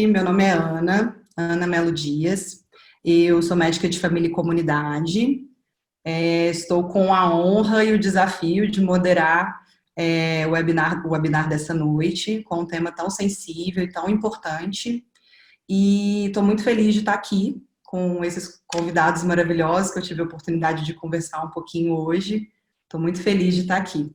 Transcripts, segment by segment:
Meu nome é Ana Melo Dias. Eu sou médica de família e comunidade. Estou com a honra e o desafio de moderar o webinar dessa noite, com um tema tão sensível e tão importante. E estou muito feliz de estar aqui com esses convidados maravilhosos que eu tive a oportunidade de conversar um pouquinho hoje. Estou muito feliz de estar aqui.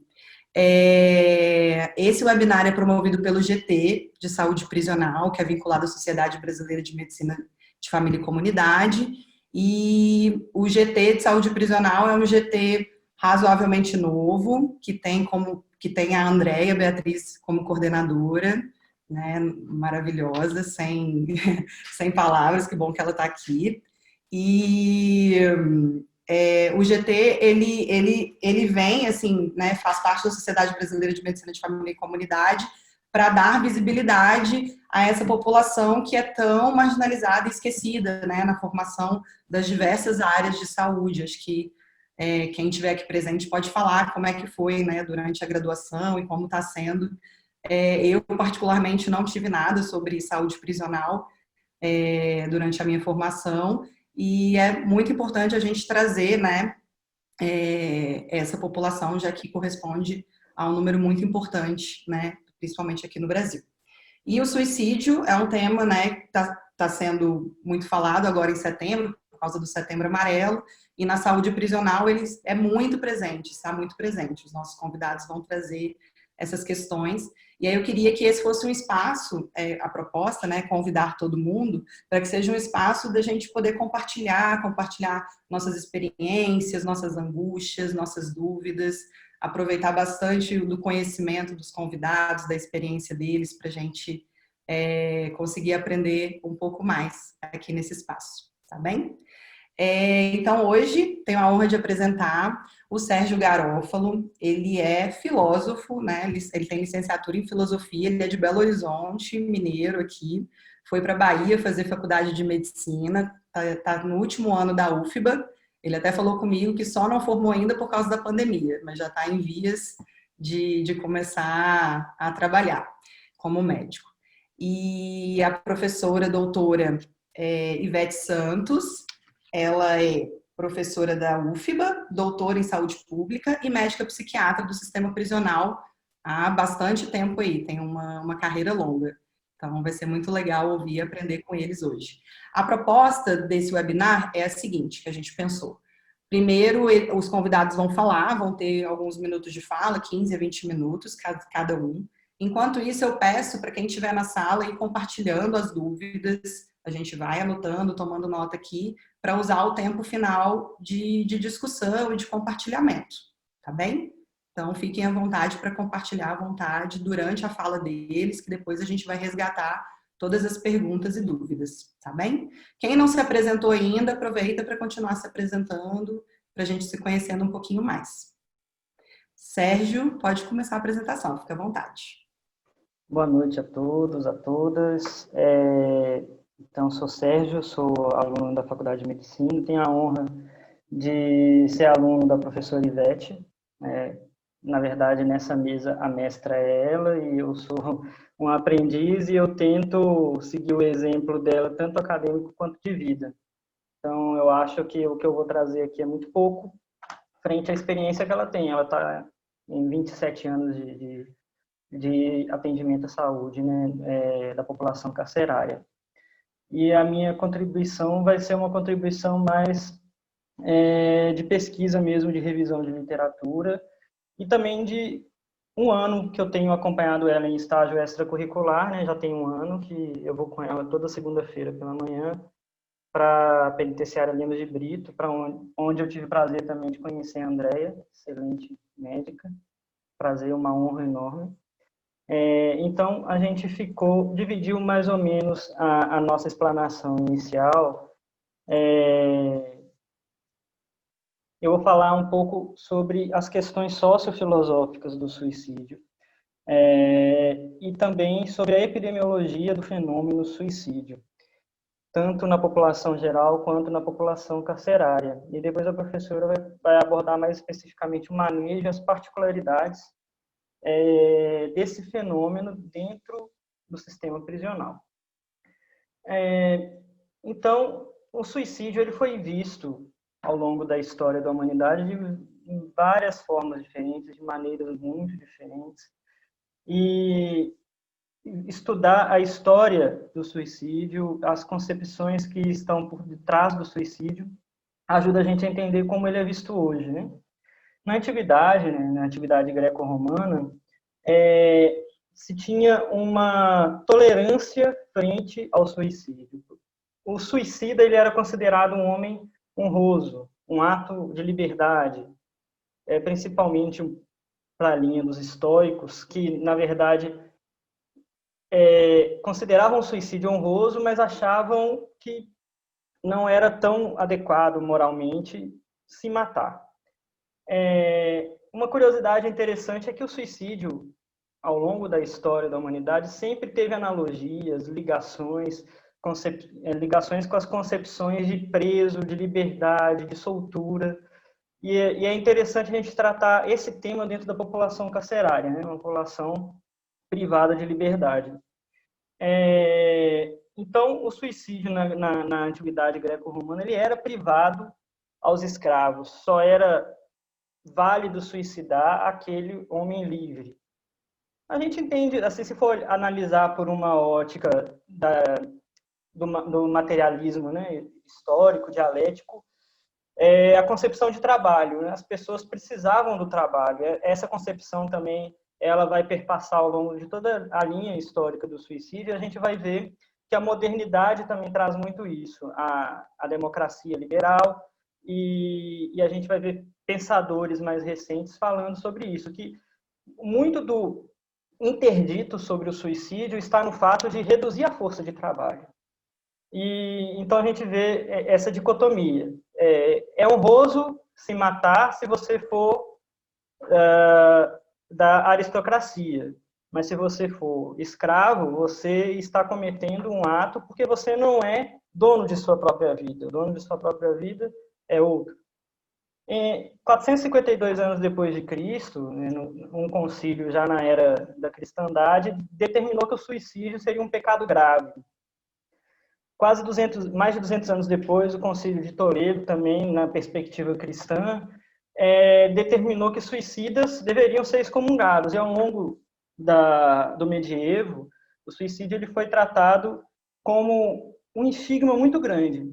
Esse webinar é promovido pelo GT de Saúde Prisional, que é vinculado à Sociedade Brasileira de Medicina de Família e Comunidade, e o GT de Saúde Prisional é um GT razoavelmente novo, que tem a Andréia Beatriz como coordenadora, né, maravilhosa, sem palavras, que bom que ela está aqui. E o GT, ele vem, assim, né, faz parte da Sociedade Brasileira de Medicina de Família e Comunidade para dar visibilidade a essa população que é tão marginalizada e esquecida, né, na formação das diversas áreas de saúde. Acho que quem estiver aqui presente pode falar como é que foi, né, durante a graduação e como está sendo. Eu, particularmente, não tive nada sobre saúde prisional durante a minha formação, e é muito importante a gente trazer, né, essa população, já que corresponde a um número muito importante, né, principalmente aqui no Brasil. E o suicídio é um tema, né, que está sendo muito falado agora em setembro, por causa do Setembro Amarelo, e na saúde prisional ele é muito presente, está muito presente. Os nossos convidados vão trazer essas questões. E aí eu queria que esse fosse um espaço, a proposta, né, convidar todo mundo, para que seja um espaço da gente poder compartilhar nossas experiências, nossas angústias, nossas dúvidas, aproveitar bastante do conhecimento dos convidados, da experiência deles, para a gente conseguir aprender um pouco mais aqui nesse espaço, tá bem? Então, hoje, tenho a honra de apresentar o Sérgio Garófalo. Ele é filósofo, né? Ele tem licenciatura em filosofia, ele é de Belo Horizonte, mineiro aqui. Foi para Bahia fazer faculdade de medicina, tá no último ano da UFBA. Ele até falou comigo que só não formou ainda por causa da pandemia, mas já está em vias de começar a trabalhar como médico. E a professora doutora Ivete Santos, ela é professora da UFBA, doutora em saúde pública e médica psiquiatra do sistema prisional há bastante tempo aí, tem uma carreira longa. Então, vai ser muito legal ouvir e aprender com eles hoje. A proposta desse webinar é a seguinte, que a gente pensou. Primeiro, os convidados vão falar, vão ter alguns minutos de fala, 15 a 20 minutos cada um. Enquanto isso, eu peço para quem estiver na sala ir compartilhando as dúvidas, a gente vai anotando, tomando nota aqui, para usar o tempo final de discussão e de compartilhamento, tá bem? Então, fiquem à vontade para compartilhar à vontade durante a fala deles, que depois a gente vai resgatar todas as perguntas e dúvidas, tá bem? Quem não se apresentou ainda, aproveita para continuar se apresentando, para a gente se conhecendo um pouquinho mais. Sérgio, pode começar a apresentação, fica à vontade. Boa noite a todos, a todas. Então, sou Sérgio, sou aluno da Faculdade de Medicina, tenho a honra de ser aluno da professora Ivete. Na verdade, nessa mesa, a mestra é ela e eu sou um aprendiz e eu tento seguir o exemplo dela, tanto acadêmico quanto de vida. Então, eu acho que o que eu vou trazer aqui é muito pouco, frente à experiência que ela tem. Ela está em 27 anos de atendimento à saúde, né, da população carcerária. E a minha contribuição vai ser uma contribuição mais de pesquisa mesmo, de revisão de literatura, e também de um ano que eu tenho acompanhado ela em estágio extracurricular, né, já tem um ano que eu vou com ela toda segunda-feira pela manhã, para a penitenciária Lemos de Brito, para onde eu tive o prazer também de conhecer a Andréia, excelente médica, prazer, uma honra enorme. Então, a gente dividiu mais ou menos a nossa explanação inicial. Eu vou falar um pouco sobre as questões sociofilosóficas do suicídio e também sobre a epidemiologia do fenômeno suicídio, tanto na população geral quanto na população carcerária. E depois a professora vai abordar mais especificamente o manejo e as particularidades desse fenômeno dentro do sistema prisional. Então, o suicídio ele foi visto ao longo da história da humanidade em várias formas diferentes, de maneiras muito diferentes. E estudar a história do suicídio, as concepções que estão por detrás do suicídio, ajuda a gente a entender como ele é visto hoje, né? Na antiguidade, né, na antiguidade greco-romana, se tinha uma tolerância frente ao suicídio. O suicida ele era considerado um homem honroso, um ato de liberdade, principalmente para a linha dos estoicos, que, na verdade, consideravam o suicídio honroso, mas achavam que não era tão adequado moralmente se matar. Uma curiosidade interessante é que o suicídio, ao longo da história da humanidade, sempre teve analogias, ligações com as concepções de preso, de liberdade, de soltura. E é interessante a gente tratar esse tema dentro da população carcerária, né? Uma população privada de liberdade. Então, o suicídio na antiguidade greco-romana ele era privado aos escravos, só era válido suicidar aquele homem livre. A gente entende, assim, se for analisar por uma ótica do materialismo, né, histórico, dialético, a concepção de trabalho, né? As pessoas precisavam do trabalho. Essa concepção também ela vai perpassar ao longo de toda a linha histórica do suicídio. A gente vai ver que a modernidade também traz muito isso, a democracia liberal, e a gente vai ver pensadores mais recentes falando sobre isso, que muito do interdito sobre o suicídio está no fato de reduzir a força de trabalho. E então a gente vê essa dicotomia. É honroso se matar se você for da aristocracia, mas se você for escravo, você está cometendo um ato porque você não é dono de sua própria vida. O dono de sua própria vida é outro. 452 anos depois de Cristo, né, um concílio já na era da cristandade, determinou que o suicídio seria um pecado grave. Mais de 200 anos depois, o Concílio de Toledo, também na perspectiva cristã, determinou que suicidas deveriam ser excomungados. E ao longo do medievo, o suicídio ele foi tratado como um estigma muito grande,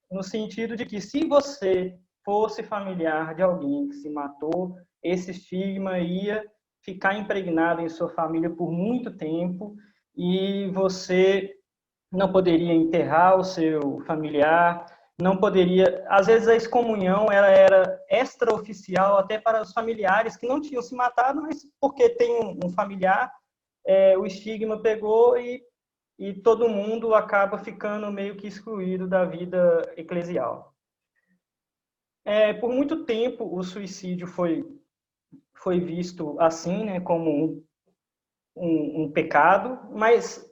no sentido de que se você fosse familiar de alguém que se matou, esse estigma ia ficar impregnado em sua família por muito tempo e você não poderia enterrar o seu familiar, não poderia... Às vezes a excomunhão ela era extraoficial até para os familiares que não tinham se matado, mas porque tem um familiar, o estigma pegou e todo mundo acaba ficando meio que excluído da vida eclesial. Por muito tempo, o suicídio foi visto assim, né, como um pecado, mas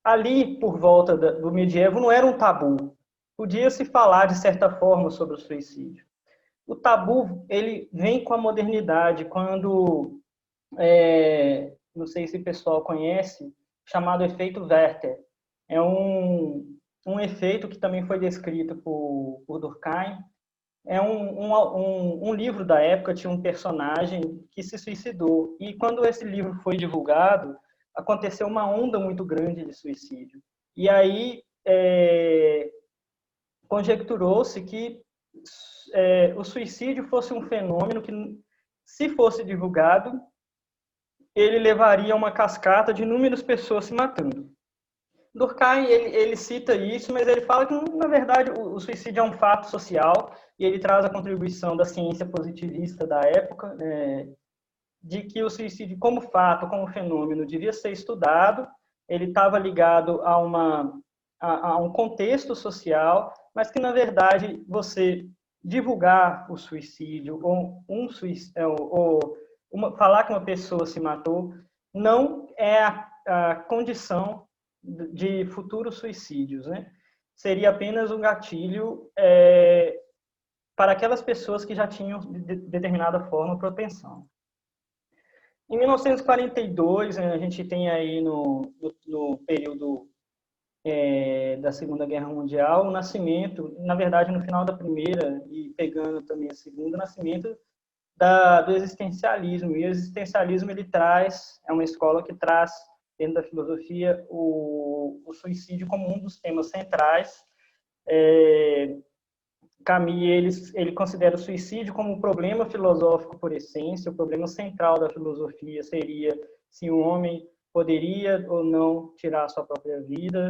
ali, por volta do medievo, não era um tabu. Podia-se falar, de certa forma, sobre o suicídio. O tabu, ele vem com a modernidade, quando, não sei se o pessoal conhece, chamado efeito Werther. É um efeito que também foi descrito por Durkheim. É um livro da época, tinha um personagem que se suicidou. E quando esse livro foi divulgado, aconteceu uma onda muito grande de suicídio. E aí conjecturou-se que o suicídio fosse um fenômeno que, se fosse divulgado, ele levaria a uma cascata de inúmeras pessoas se matando. Durkheim, ele cita isso, mas ele fala que, na verdade, o suicídio é um fato social e ele traz a contribuição da ciência positivista da época, de que o suicídio como fato, como fenômeno, devia ser estudado. Ele estava ligado a um contexto social, mas que, na verdade, você divulgar o suicídio ou falar que uma pessoa se matou não é a condição de futuros suicídios, né? Seria apenas um gatilho para aquelas pessoas que já tinham, de determinada forma, propensão. Em 1942, a gente tem aí no período da Segunda Guerra Mundial, o nascimento, na verdade, no final da Primeira, e pegando também a Segunda, o nascimento do existencialismo. E o existencialismo, ele traz, é uma escola que traz, dentro da filosofia, o suicídio como um dos temas centrais. Camus, ele considera o suicídio como um problema filosófico por essência. O problema central da filosofia seria se o homem poderia ou não tirar a sua própria vida.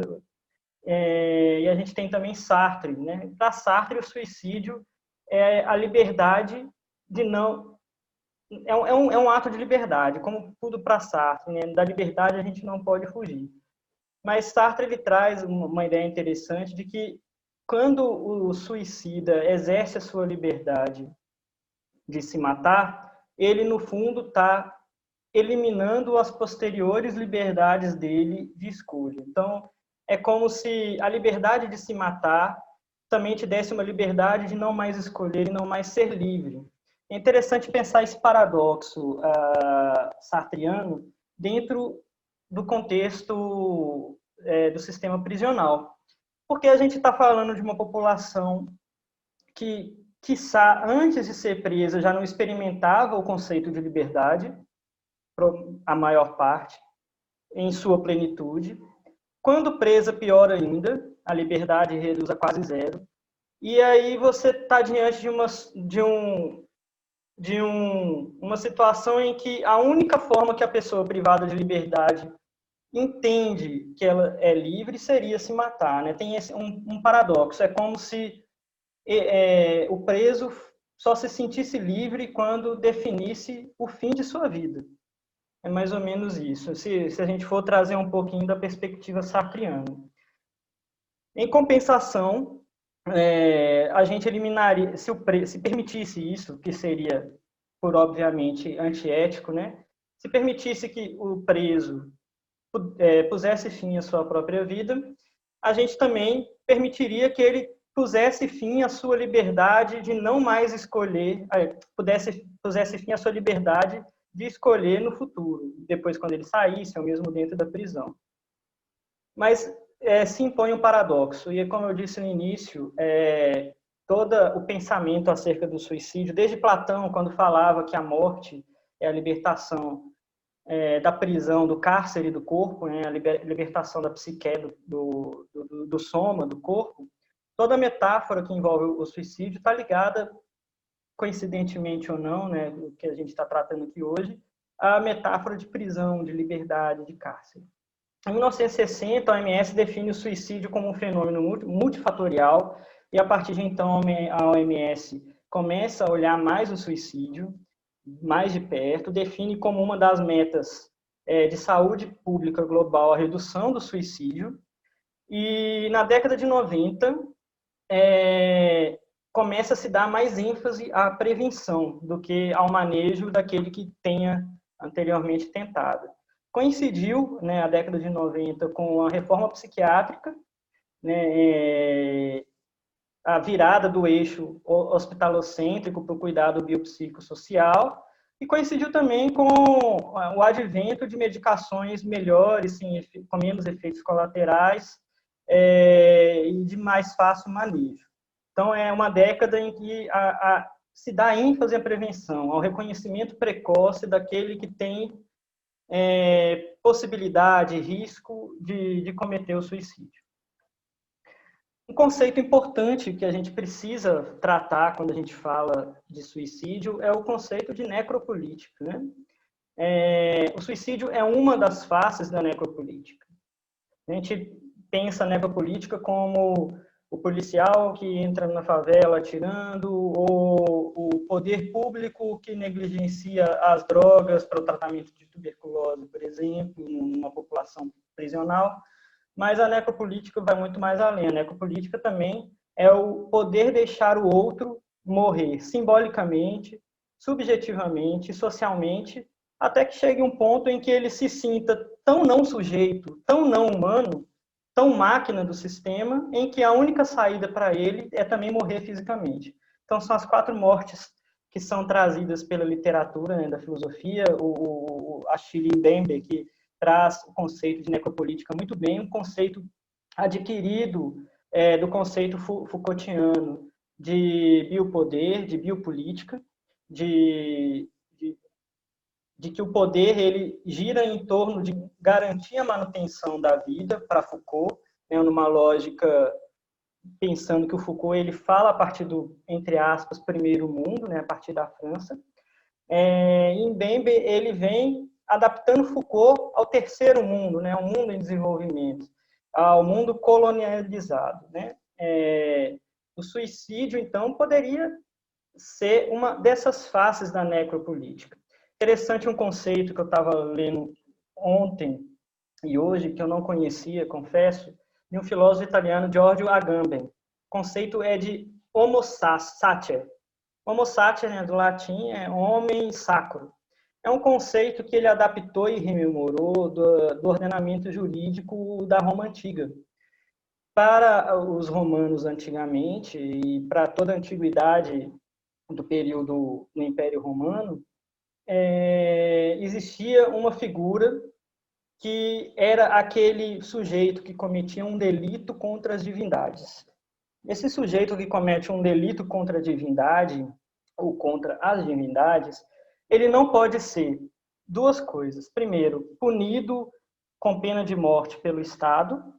E a gente tem também Sartre, né? Para Sartre, o suicídio é a liberdade de não... É um ato de liberdade, como tudo para Sartre, né? Da liberdade a gente não pode fugir. Mas Sartre, ele traz uma ideia interessante de que quando o suicida exerce a sua liberdade de se matar, ele, no fundo, está eliminando as posteriores liberdades dele de escolha. Então, é como se a liberdade de se matar também te desse uma liberdade de não mais escolher e não mais ser livre. É interessante pensar esse paradoxo sartriano dentro do contexto do sistema prisional. Porque a gente está falando de uma população que, quiçá, antes de ser presa, já não experimentava o conceito de liberdade, a maior parte, em sua plenitude. Quando presa, pior ainda, a liberdade reduz a quase zero. E aí você está diante de uma situação em que a única forma que a pessoa privada de liberdade entende que ela é livre seria se matar, né? Tem um paradoxo, é como se o preso só se sentisse livre quando definisse o fim de sua vida. É mais ou menos isso, se a gente for trazer um pouquinho da perspectiva sartriana. Em compensação, a gente eliminaria, se permitisse isso, que seria, por obviamente, antiético, né? Se permitisse que o preso pusesse fim à sua própria vida, a gente também permitiria que ele pusesse fim à sua liberdade de não mais escolher, pusesse fim à sua liberdade de escolher no futuro, depois quando ele saísse, ou mesmo dentro da prisão. Mas se impõe um paradoxo, e como eu disse no início, todo o pensamento acerca do suicídio, desde Platão, quando falava que a morte é a libertação da prisão, do cárcere do corpo, né, a libertação da psique, do soma, do corpo, toda a metáfora que envolve o suicídio está ligada, coincidentemente ou não, né, o que a gente está tratando aqui hoje, à metáfora de prisão, de liberdade, de cárcere. Em 1960, a OMS define o suicídio como um fenômeno multifatorial, e a partir de então a OMS começa a olhar mais o suicídio, mais de perto, define como uma das metas de saúde pública global a redução do suicídio. E na década de 90, começa a se dar mais ênfase à prevenção do que ao manejo daquele que tenha anteriormente tentado. Coincidiu, né, a década de 90 com a reforma psiquiátrica, né, a virada do eixo hospitalocêntrico para o cuidado biopsicossocial, e coincidiu também com o advento de medicações melhores, com menos efeitos colaterais e de mais fácil manejo. Então, é uma década em que se dá ênfase à prevenção, ao reconhecimento precoce daquele que tem possibilidade, risco de cometer o suicídio. Um conceito importante que a gente precisa tratar quando a gente fala de suicídio é o conceito de necropolítica, né? O suicídio é uma das faces da necropolítica. A gente pensa a necropolítica como o policial que entra na favela atirando, ou o poder público que negligencia as drogas para o tratamento de tuberculose, por exemplo, numa população prisional. Mas a necropolítica vai muito mais além. A necropolítica também é o poder deixar o outro morrer simbolicamente, subjetivamente, socialmente, até que chegue um ponto em que ele se sinta tão não sujeito, tão não humano, tão máquina do sistema, em que a única saída para ele é também morrer fisicamente. Então, são as 4 mortes que são trazidas pela literatura, né, da filosofia, Achille Mbembe, que traz o conceito de necropolítica muito bem, um conceito adquirido do conceito Foucaultiano de biopoder, de biopolítica, de que o poder ele gira em torno de garantir a manutenção da vida para Foucault, né, numa lógica pensando que o Foucault ele fala a partir do, entre aspas, primeiro mundo, né, a partir da França. Em Mbembe ele vem adaptando Foucault ao terceiro mundo, né, ao mundo em desenvolvimento, ao mundo colonializado, né. O suicídio, então, poderia ser uma dessas faces da necropolítica. Interessante um conceito que eu estava lendo ontem e hoje, que eu não conhecia, confesso, de um filósofo italiano, Giorgio Agamben. O conceito é de homo sacer. Homo sacer, né, do latim, é homem sacro. É um conceito que ele adaptou e rememorou do ordenamento jurídico da Roma Antiga. Para os romanos antigamente e para toda a antiguidade do período do Império Romano, existia uma figura que era aquele sujeito que cometia um delito contra as divindades. Esse sujeito que comete um delito contra a divindade ou contra as divindades, ele não pode ser duas coisas. Primeiro, punido com pena de morte pelo Estado.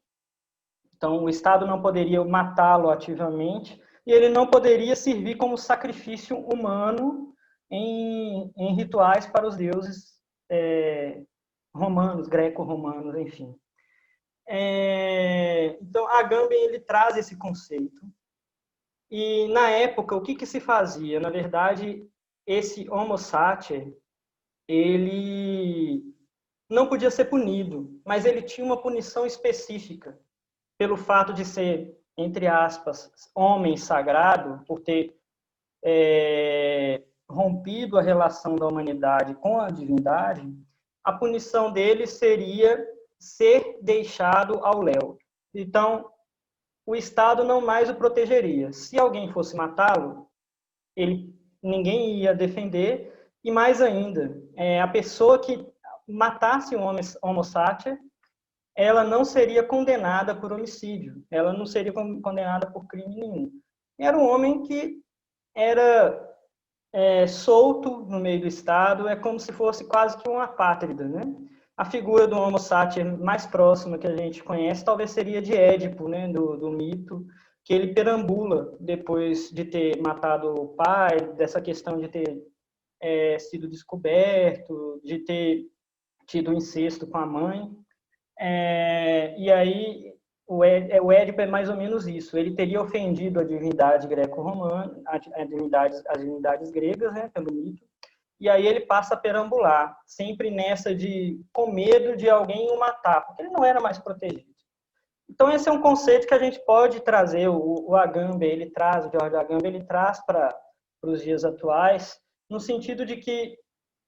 Então, o Estado não poderia matá-lo ativamente e ele não poderia servir como sacrifício humano em rituais para os deuses romanos, greco-romanos, enfim. Então, Agamben ele traz esse conceito. E, na época, o que se fazia? Na verdade, esse homo sacer, ele não podia ser punido, mas ele tinha uma punição específica pelo fato de ser, entre aspas, homem sagrado, por ter rompido a relação da humanidade com a divindade, a punição dele seria ser deixado ao léu. Então, o Estado não mais o protegeria. Se alguém fosse matá-lo, ninguém ia defender, e mais ainda, a pessoa que matasse um homo sacer, ela não seria condenada por homicídio, ela não seria condenada por crime nenhum. Era um homem que era solto no meio do Estado, é como se fosse quase que uma apátrida, né? A figura do homo sacer mais próxima que a gente conhece talvez seria de Édipo, né, do mito, que ele perambula depois de ter matado o pai, dessa questão de ter sido descoberto, de ter tido incesto com a mãe. E aí o Édipo é mais ou menos isso. Ele teria ofendido a divindade greco-romana, as divindades gregas, né, pelo mito. E aí ele passa a perambular, sempre nessa com medo de alguém o matar, porque ele não era mais protegido. Então esse é um conceito que a gente pode trazer, o Agamben, o Giorgio Agamben, ele traz para os dias atuais, no sentido de que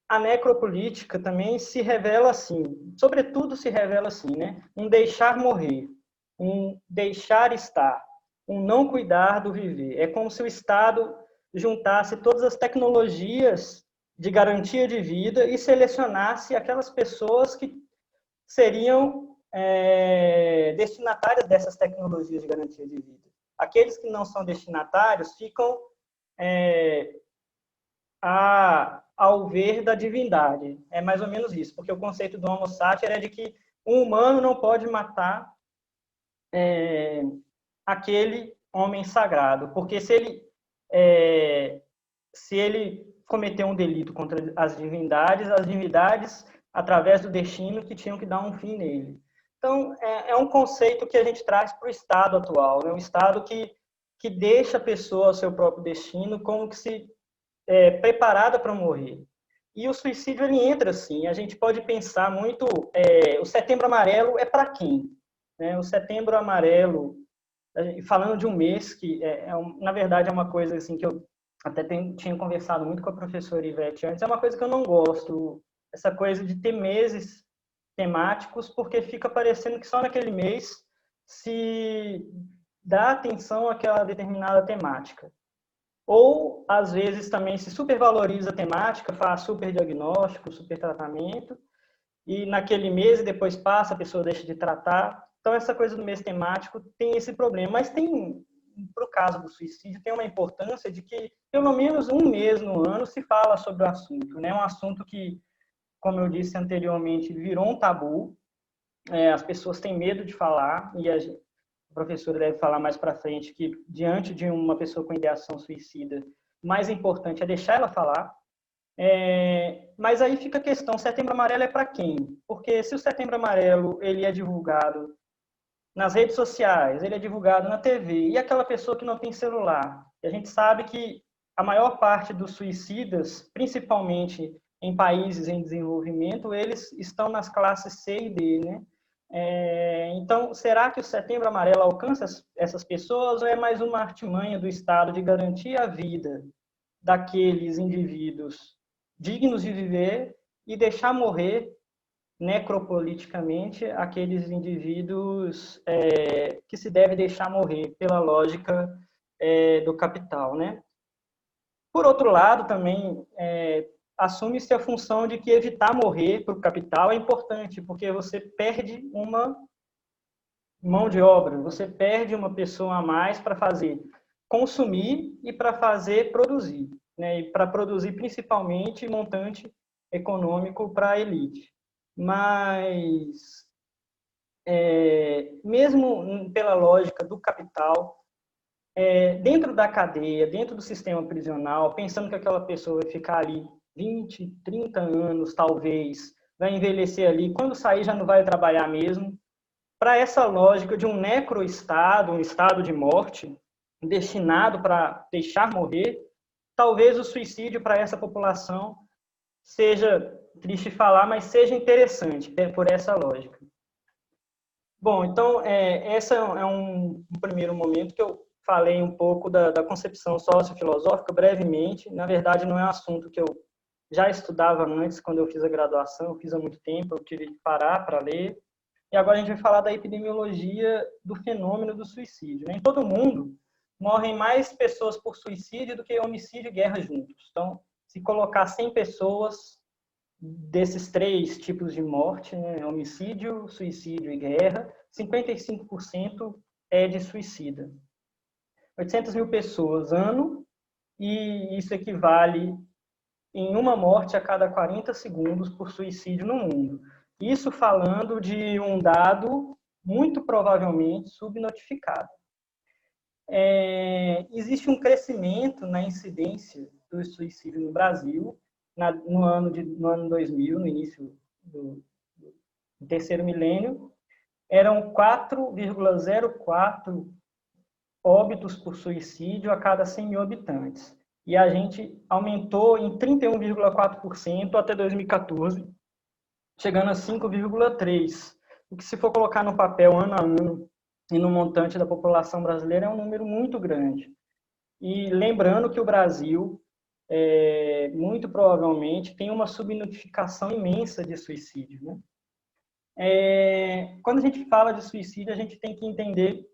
a necropolítica também se revela assim, sobretudo se revela assim, né? Um deixar morrer, um deixar estar, um não cuidar do viver. É como se o Estado juntasse todas as tecnologias de garantia de vida e selecionasse aquelas pessoas que seriam destinatárias dessas tecnologias de garantia de vida. Aqueles que não são destinatários ficam ao ver da divindade. É mais ou menos isso, porque o conceito do homo sacer é de que um humano não pode matar aquele homem sagrado, porque se ele cometer um delito contra as divindades, através do destino, que tinham que dar um fim nele. Então, é um conceito que a gente traz para o Estado atual, né? Um Estado que deixa a pessoa ao seu próprio destino, como que se preparada para morrer. E o suicídio, ele entra assim, a gente pode pensar muito, o Setembro Amarelo é para quem? O Setembro Amarelo, falando de um mês, que na verdade é uma coisa assim que eu até tinha conversado muito com a professora Ivete antes, é uma coisa que eu não gosto, essa coisa de ter meses temáticos, porque fica parecendo que só naquele mês se dá atenção àquela determinada temática. Ou, às vezes, também se supervaloriza a temática, faz super diagnóstico, super tratamento, e naquele mês, depois passa, a pessoa deixa de tratar. Então, essa coisa do mês temático tem esse problema, mas tem, para o caso do suicídio, tem uma importância de que pelo menos um mês no ano se fala sobre o assunto, né? Um assunto que, como eu disse anteriormente, virou um tabu, as pessoas têm medo de falar, e a professora deve falar mais para frente que, diante de uma pessoa com ideação suicida, o mais importante é deixar ela falar. Mas aí fica a questão, Setembro Amarelo é para quem? Porque se o Setembro Amarelo ele é divulgado nas redes sociais, ele é divulgado na TV, e aquela pessoa que não tem celular? E a gente sabe que a maior parte dos suicidas, principalmente em países em desenvolvimento, eles estão nas classes C e D, né? Então, será que o Setembro Amarelo alcança essas pessoas ou é mais uma artimanha do Estado de garantir a vida daqueles indivíduos dignos de viver e deixar morrer necropoliticamente aqueles indivíduos que se deve deixar morrer pela lógica do capital, né? Por outro lado, também assume-se a função de que evitar morrer para o capital é importante, porque você perde uma mão de obra, você perde uma pessoa a mais para fazer consumir e para fazer produzir, né? E para produzir principalmente montante econômico para a elite. Mas, mesmo pela lógica do capital, dentro da cadeia, dentro do sistema prisional, pensando que aquela pessoa vai ficar ali 20, 30 anos, talvez, vai envelhecer ali, quando sair já não vai trabalhar mesmo, para essa lógica de um necroestado, um estado de morte, destinado para deixar morrer, talvez o suicídio para essa população seja, triste falar, mas seja interessante por essa lógica. Bom, então, esse é um primeiro momento que eu falei um pouco da concepção sociofilosófica, brevemente. Na verdade, não é um assunto que eu já estudava antes, quando eu fiz a graduação, eu fiz há muito tempo, eu tive que parar para ler. E agora a gente vai falar da epidemiologia do fenômeno do suicídio. Em todo mundo, morrem mais pessoas por suicídio do que homicídio e guerra juntos. Então, se colocar 100 pessoas desses três tipos de morte, né, homicídio, suicídio e guerra, 55% é de suicida. 800 mil pessoas ano, e isso equivale em uma morte a cada 40 segundos por suicídio no mundo. Isso falando de um dado muito provavelmente subnotificado. Existe um crescimento na incidência do suicídio no Brasil, no ano 2000, no início do terceiro milênio, eram 4,04 óbitos por suicídio a cada 100 mil habitantes. E a gente aumentou em 31,4% até 2014, chegando a 5,3%. O que, se for colocar no papel ano a ano e no montante da população brasileira, é um número muito grande. E lembrando que o Brasil, muito provavelmente, tem uma subnotificação imensa de suicídio, né? Quando a gente fala de suicídio, a gente tem que entender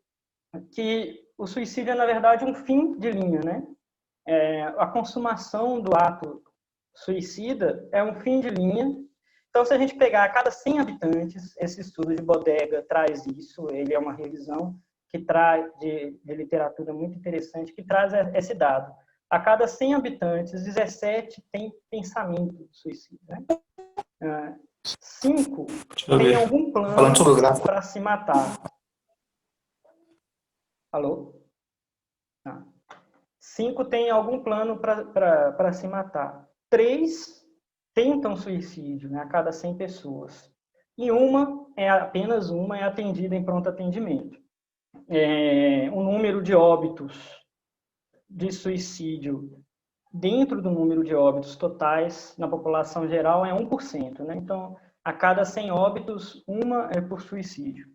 que o suicídio é, na verdade, um fim de linha, né? A consumação do ato suicida é um fim de linha. Então, se a gente pegar a cada 100 habitantes, esse estudo de Bodega traz isso, ele é uma revisão que traz de literatura muito interessante, que traz esse dado. A cada 100 habitantes, 17 têm pensamento de suicídio, né? 5 têm algum plano para se matar. Alô? 5 têm algum plano para se matar. 3 tentam suicídio, né, a cada 100 pessoas. E apenas uma é atendida em pronto atendimento. O número de óbitos de suicídio dentro do número de óbitos totais na população geral é 1%. Né? Então, a cada 100 óbitos, uma é por suicídio.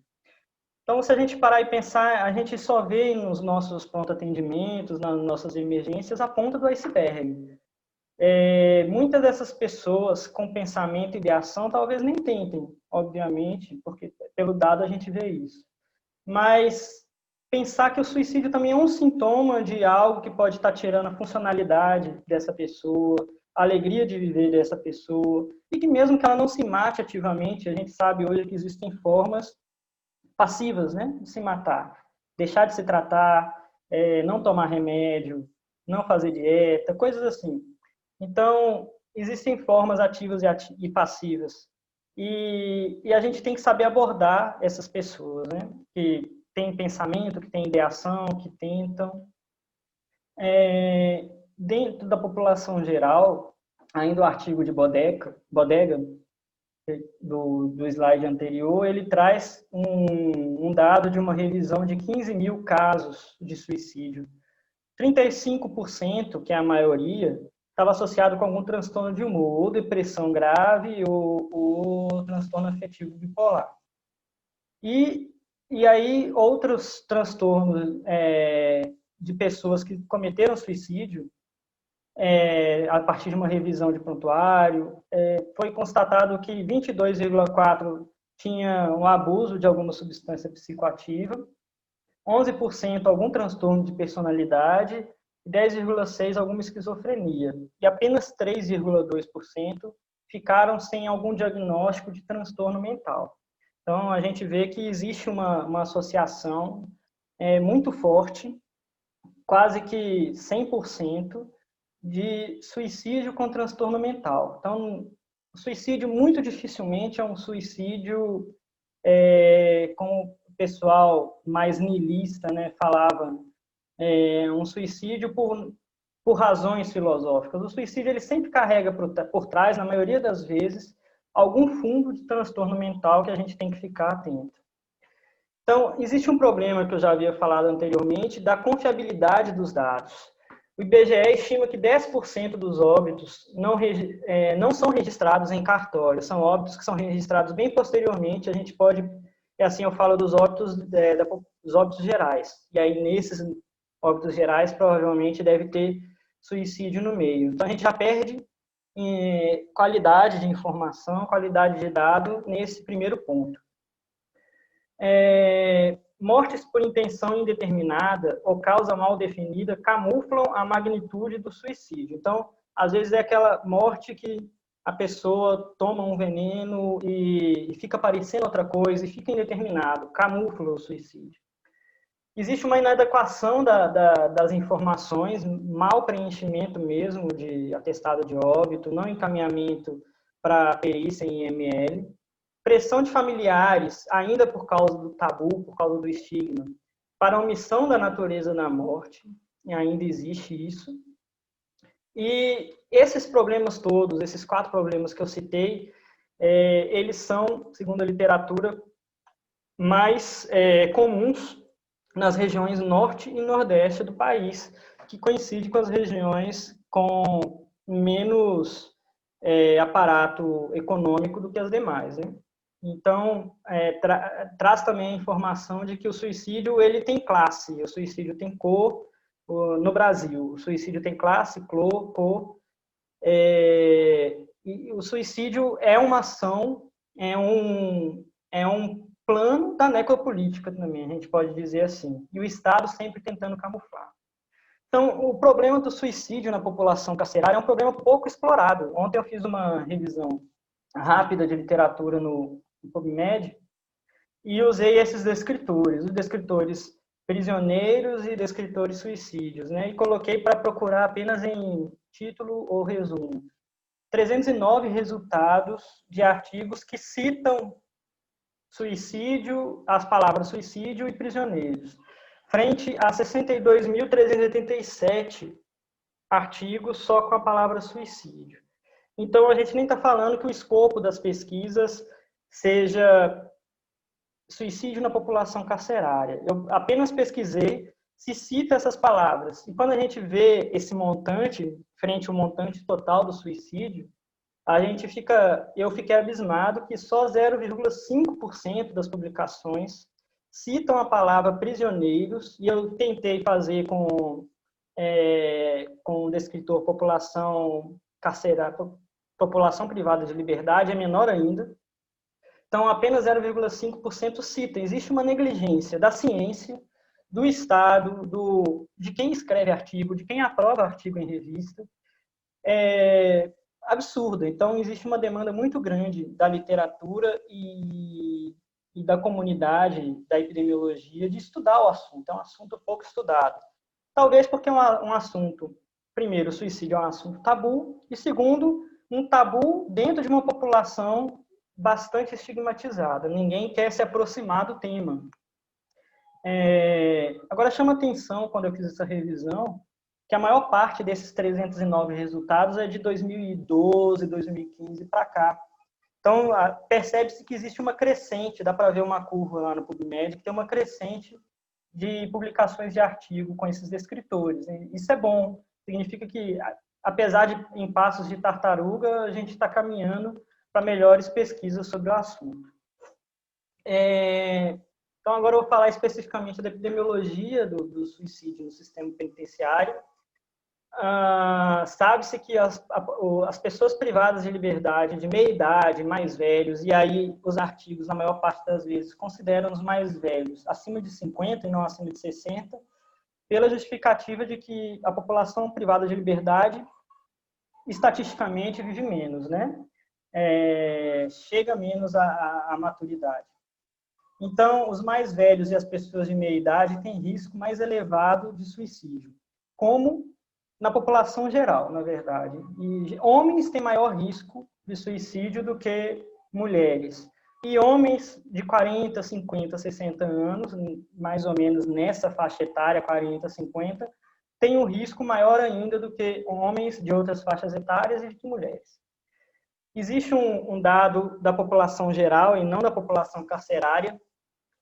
Então, se a gente parar e pensar, a gente só vê nos nossos pronto-atendimentos, nas nossas emergências, a ponta do iceberg. Muitas dessas pessoas com pensamento e ideação talvez nem tentem, obviamente, porque pelo dado a gente vê isso. Mas pensar que o suicídio também é um sintoma de algo que pode estar tirando a funcionalidade dessa pessoa, a alegria de viver dessa pessoa, e que mesmo que ela não se mate ativamente, a gente sabe hoje que existem formas passivas, né? De se matar. Deixar de se tratar, não tomar remédio, não fazer dieta, coisas assim. Então, existem formas ativas e passivas. E a gente tem que saber abordar essas pessoas, né? Que têm pensamento, que têm ideação, que tentam. Dentro da população geral, ainda o artigo de Bodega do slide anterior, ele traz um dado de uma revisão de 15 mil casos de suicídio. 35%, que é a maioria, estava associado com algum transtorno de humor, ou depressão grave, ou transtorno afetivo bipolar. E aí, outros transtornos de pessoas que cometeram suicídio, a partir de uma revisão de prontuário, foi constatado que 22,4% tinha um abuso de alguma substância psicoativa, 11% algum transtorno de personalidade, 10,6% alguma esquizofrenia, e apenas 3,2% ficaram sem algum diagnóstico de transtorno mental. Então, a gente vê que existe uma associação muito forte, quase que 100%, de suicídio com transtorno mental. Então, o suicídio muito dificilmente é um suicídio, como o pessoal mais niilista, né, falava, um suicídio por razões filosóficas. O suicídio ele sempre carrega por trás, na maioria das vezes, algum fundo de transtorno mental que a gente tem que ficar atento. Então, existe um problema que eu já havia falado anteriormente, da confiabilidade dos dados. O IBGE estima que 10% dos óbitos não são registrados em cartório, são óbitos que são registrados bem posteriormente. A gente pode, assim eu falo dos óbitos, dos óbitos gerais, e aí nesses óbitos gerais provavelmente deve ter suicídio no meio. Então a gente já perde qualidade de informação, qualidade de dado nesse primeiro ponto. Mortes por intenção indeterminada ou causa mal definida camuflam a magnitude do suicídio. Então, às vezes é aquela morte que a pessoa toma um veneno e fica parecendo outra coisa e fica indeterminado, camufla o suicídio. Existe uma inadequação das informações, mau preenchimento mesmo de atestado de óbito, não encaminhamento para perícia em IML. Pressão de familiares, ainda por causa do tabu, por causa do estigma, para a omissão da natureza da morte, e ainda existe isso. E esses problemas todos, esses 4 problemas que eu citei, eles são, segundo a literatura, mais comuns nas regiões norte e nordeste do país, que coincide com as regiões com menos aparato econômico do que as demais, né? Então, traz também a informação de que o suicídio ele tem classe, o suicídio tem cor no Brasil. O suicídio tem classe, cor. E o suicídio é uma ação, é um plano da necropolítica também, a gente pode dizer assim. E o Estado sempre tentando camuflar. Então, o problema do suicídio na população carcerária é um problema pouco explorado. Ontem eu fiz uma revisão rápida de literatura no PubMed, e usei esses descritores, os descritores prisioneiros e descritores suicídios, né? E coloquei para procurar apenas em título ou resumo. 309 resultados de artigos que citam suicídio, as palavras suicídio e prisioneiros, frente a 62.387 artigos só com a palavra suicídio. Então, a gente nem está falando que o escopo das pesquisas seja suicídio na população carcerária. Eu apenas pesquisei se cita essas palavras. E quando a gente vê esse montante, frente ao montante total do suicídio, eu fiquei abismado que só 0,5% das publicações citam a palavra prisioneiros, e eu tentei fazer com o descritor população carcerária, população privada de liberdade, é menor ainda. Então, apenas 0,5% cita. Existe uma negligência da ciência, do Estado, de quem escreve artigo, de quem aprova artigo em revista. Absurda. Então, existe uma demanda muito grande da literatura e e da comunidade da epidemiologia de estudar o assunto. É um assunto pouco estudado. Talvez porque é um assunto, primeiro, o suicídio é um assunto tabu, e segundo, um tabu dentro de uma população bastante estigmatizada. Ninguém quer se aproximar do tema. Agora, chama atenção, quando eu fiz essa revisão, que a maior parte desses 309 resultados é de 2012, 2015 para cá. Então, percebe-se que existe uma crescente, dá para ver uma curva lá no PubMed, que tem uma crescente de publicações de artigo com esses descritores. Isso é bom, significa que, apesar de em passos de tartaruga, a gente está caminhando para melhores pesquisas sobre o assunto. Então, agora eu vou falar especificamente da epidemiologia do suicídio no sistema penitenciário. Sabe-se que as pessoas privadas de liberdade, de meia idade, mais velhos, e aí os artigos, na maior parte das vezes, consideram os mais velhos acima de 50 e não acima de 60, pela justificativa de que a população privada de liberdade, estatisticamente, vive menos, né? Chega menos à maturidade. Então, os mais velhos e as pessoas de meia idade têm risco mais elevado de suicídio, como na população geral, na verdade. E homens têm maior risco de suicídio do que mulheres. E homens de 40, 50, 60 anos, mais ou menos nessa faixa etária, 40, 50, têm um risco maior ainda do que homens de outras faixas etárias e de mulheres. Existe um dado da população geral e não da população carcerária,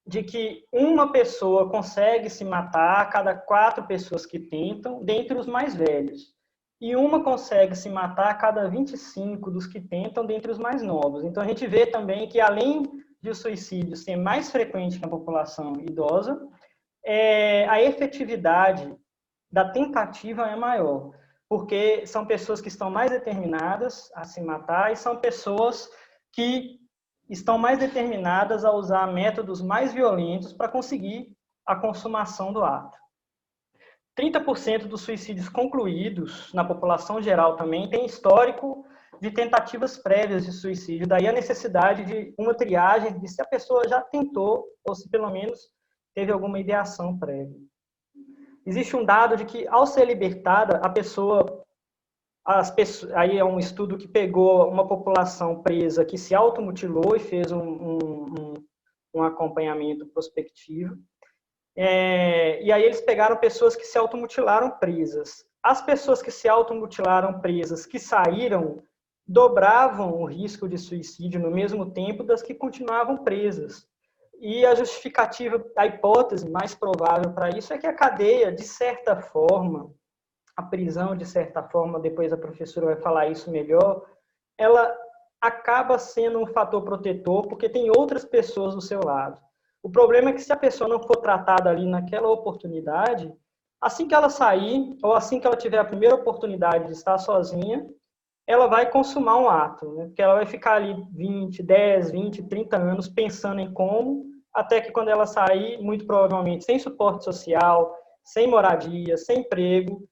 de que uma pessoa consegue se matar a cada 4 pessoas que tentam, dentre os mais velhos. E uma consegue se matar a cada 25 dos que tentam, dentre os mais novos. Então, a gente vê também que, além de o suicídio ser mais frequente na população idosa, a efetividade da tentativa é maior, porque são pessoas que estão mais determinadas a se matar e são pessoas que estão mais determinadas a usar métodos mais violentos para conseguir a consumação do ato. 30% dos suicídios concluídos na população geral também tem histórico de tentativas prévias de suicídio, daí a necessidade de uma triagem de se a pessoa já tentou ou se pelo menos teve alguma ideação prévia. Existe um dado de que, ao ser libertada, a pessoa... aí é um estudo que pegou uma população presa que se automutilou e fez um acompanhamento prospectivo. E aí eles pegaram pessoas que se automutilaram presas. As pessoas que se automutilaram presas, que saíram, dobravam o risco de suicídio no mesmo tempo das que continuavam presas. E a justificativa, a hipótese mais provável para isso é que a cadeia, de certa forma, a prisão, de certa forma, depois a professora vai falar isso melhor, ela acaba sendo um fator protetor porque tem outras pessoas do seu lado. O problema é que se a pessoa não for tratada ali naquela oportunidade, assim que ela sair, ou assim que ela tiver a primeira oportunidade de estar sozinha, ela vai consumar um ato, né? Porque ela vai ficar ali 10, 20, 30 anos pensando em como, até que quando ela sair, muito provavelmente sem suporte social, sem moradia, sem emprego,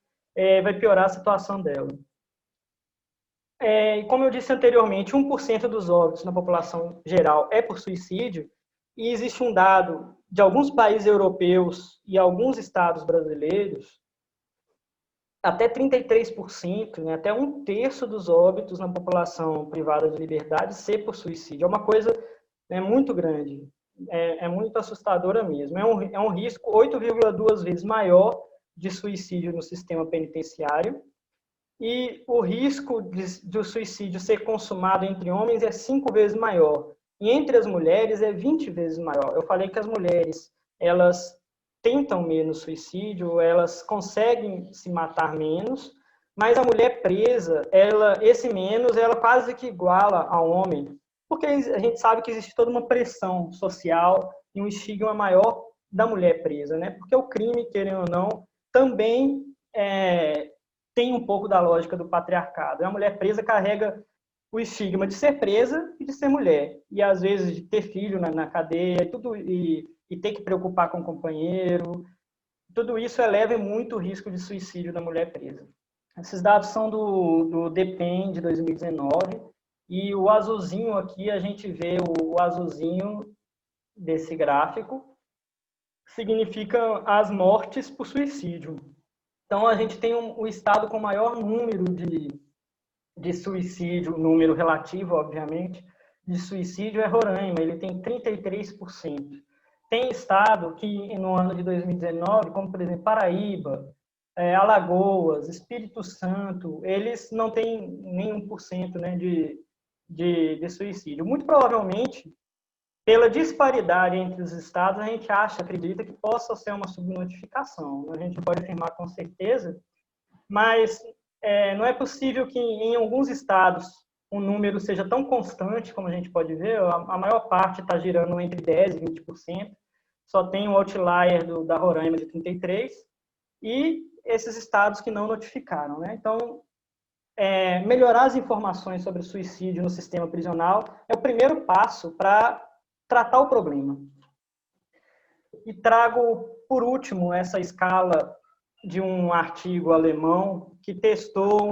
vai piorar a situação dela. E como eu disse anteriormente, 1% dos óbitos na população geral é por suicídio, e existe um dado de alguns países europeus e alguns estados brasileiros, até 33%, né, até 1/3 dos óbitos na população privada de liberdade ser por suicídio. É uma coisa, né, muito grande, é muito assustadora mesmo. É um risco 8,2 vezes maior de suicídio no sistema penitenciário, e o risco de o suicídio ser consumado entre homens é 5 vezes maior. E entre as mulheres é 20 vezes maior. Eu falei que as mulheres, elas tentam menos suicídio, elas conseguem se matar menos, mas a mulher presa, esse menos, ela quase que iguala ao homem, porque a gente sabe que existe toda uma pressão social e um estigma maior da mulher presa, né? Porque o crime, querendo ou não, também tem um pouco da lógica do patriarcado. A mulher presa carrega o estigma de ser presa e de ser mulher. E, às vezes, de ter filho na cadeia e ter que preocupar com o companheiro. Tudo isso eleva muito o risco de suicídio da mulher presa. Esses dados são do DPEM de 2019. E o azulzinho aqui, a gente vê o azulzinho desse gráfico significa as mortes por suicídio. Então, a gente tem o estado com maior número de suicídio, número relativo, obviamente, de suicídio é Roraima, ele tem 33%. Tem estado que, no ano de 2019, como, por exemplo, Paraíba, Alagoas, Espírito Santo, eles não têm nem 1%, né, de suicídio. Muito provavelmente, pela disparidade entre os estados, a gente acredita que possa ser uma subnotificação. A gente não pode afirmar com certeza, mas não é possível que em alguns estados o número seja tão constante, como a gente pode ver. A maior parte está girando entre 10% e 20%. Só tem o outlier da Roraima de 33%, e esses estados que não notificaram, né? Então, melhorar as informações sobre o suicídio no sistema prisional é o primeiro passo para tratar o problema. E trago, por último, essa escala de um artigo alemão que testou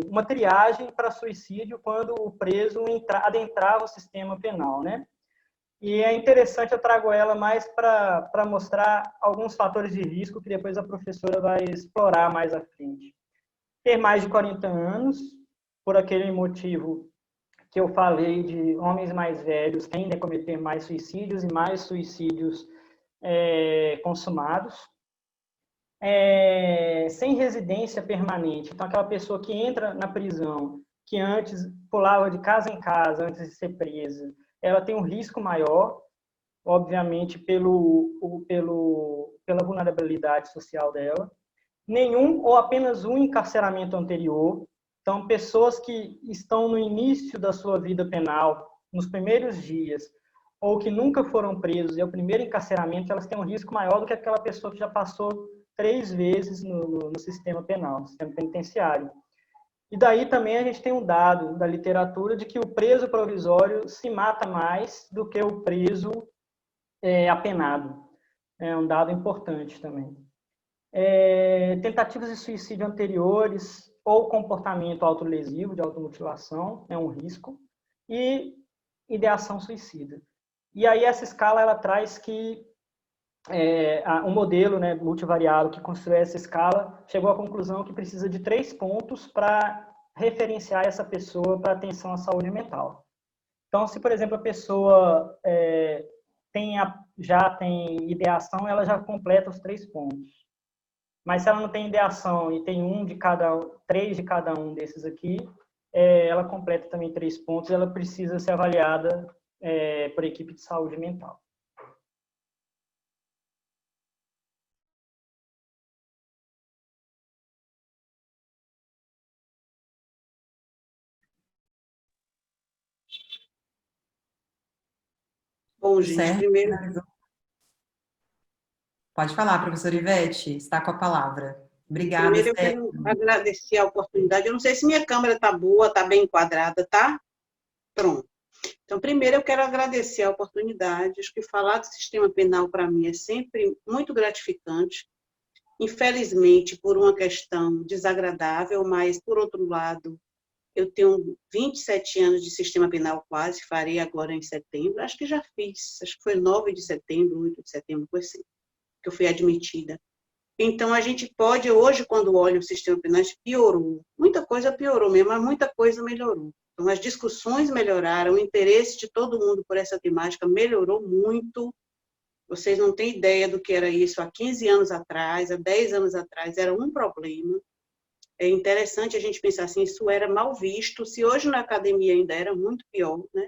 uma triagem para suicídio quando o preso adentrava o sistema penal, né? E é interessante, eu trago ela mais para mostrar alguns fatores de risco que depois a professora vai explorar mais à frente. Ter mais de 40 anos, por aquele motivo que eu falei de homens mais velhos tendem a cometer mais suicídios e mais suicídios consumados. Sem residência permanente, então aquela pessoa que entra na prisão, que antes pulava de casa em casa antes de ser presa, ela tem um risco maior, obviamente, pela vulnerabilidade social dela. Nenhum ou apenas um encarceramento anterior. Então, pessoas que estão no início da sua vida penal, nos primeiros dias, ou que nunca foram presos, e é o primeiro encarceramento, elas têm um risco maior do que aquela pessoa que já passou 3 vezes no sistema penal, no sistema penitenciário. E daí também a gente tem um dado da literatura de que o preso provisório se mata mais do que o preso apenado. É um dado importante também. Tentativas de suicídio anteriores ou comportamento autolesivo, de automutilação, é um risco, e ideação suicida. E aí essa escala ela traz que um modelo, né, multivariado que construiu essa escala chegou à conclusão que precisa de 3 pontos para referenciar essa pessoa para atenção à saúde mental. Então, se, por exemplo, a pessoa já tem ideação, ela já completa os 3 pontos. Mas se ela não tem ideação e tem 3 de cada um desses aqui, ela completa também 3 pontos, e ela precisa ser avaliada por equipe de saúde mental. Bom, gente, primeiro... Pode falar, professora Ivete, está com a palavra. Obrigada. Primeiro eu quero agradecer a oportunidade. Eu não sei se minha câmera está boa, está bem enquadrada, tá? Pronto. Então, primeiro eu quero agradecer a oportunidade. Acho que falar do sistema penal para mim é sempre muito gratificante. Infelizmente, por uma questão desagradável, mas, por outro lado, eu tenho 27 anos de sistema penal quase, farei agora em setembro. Acho que já fiz, acho que foi 9 de setembro, 8 de setembro, coisa assim, que eu fui admitida. Então, a gente pode, hoje, quando olha o sistema penal, piorou. Muita coisa piorou mesmo, mas muita coisa melhorou. Então, as discussões melhoraram, o interesse de todo mundo por essa temática melhorou muito. Vocês não têm ideia do que era isso há 15 anos atrás, há 10 anos atrás, era um problema. É interessante a gente pensar assim, isso era mal visto, se hoje na academia ainda era muito pior, né?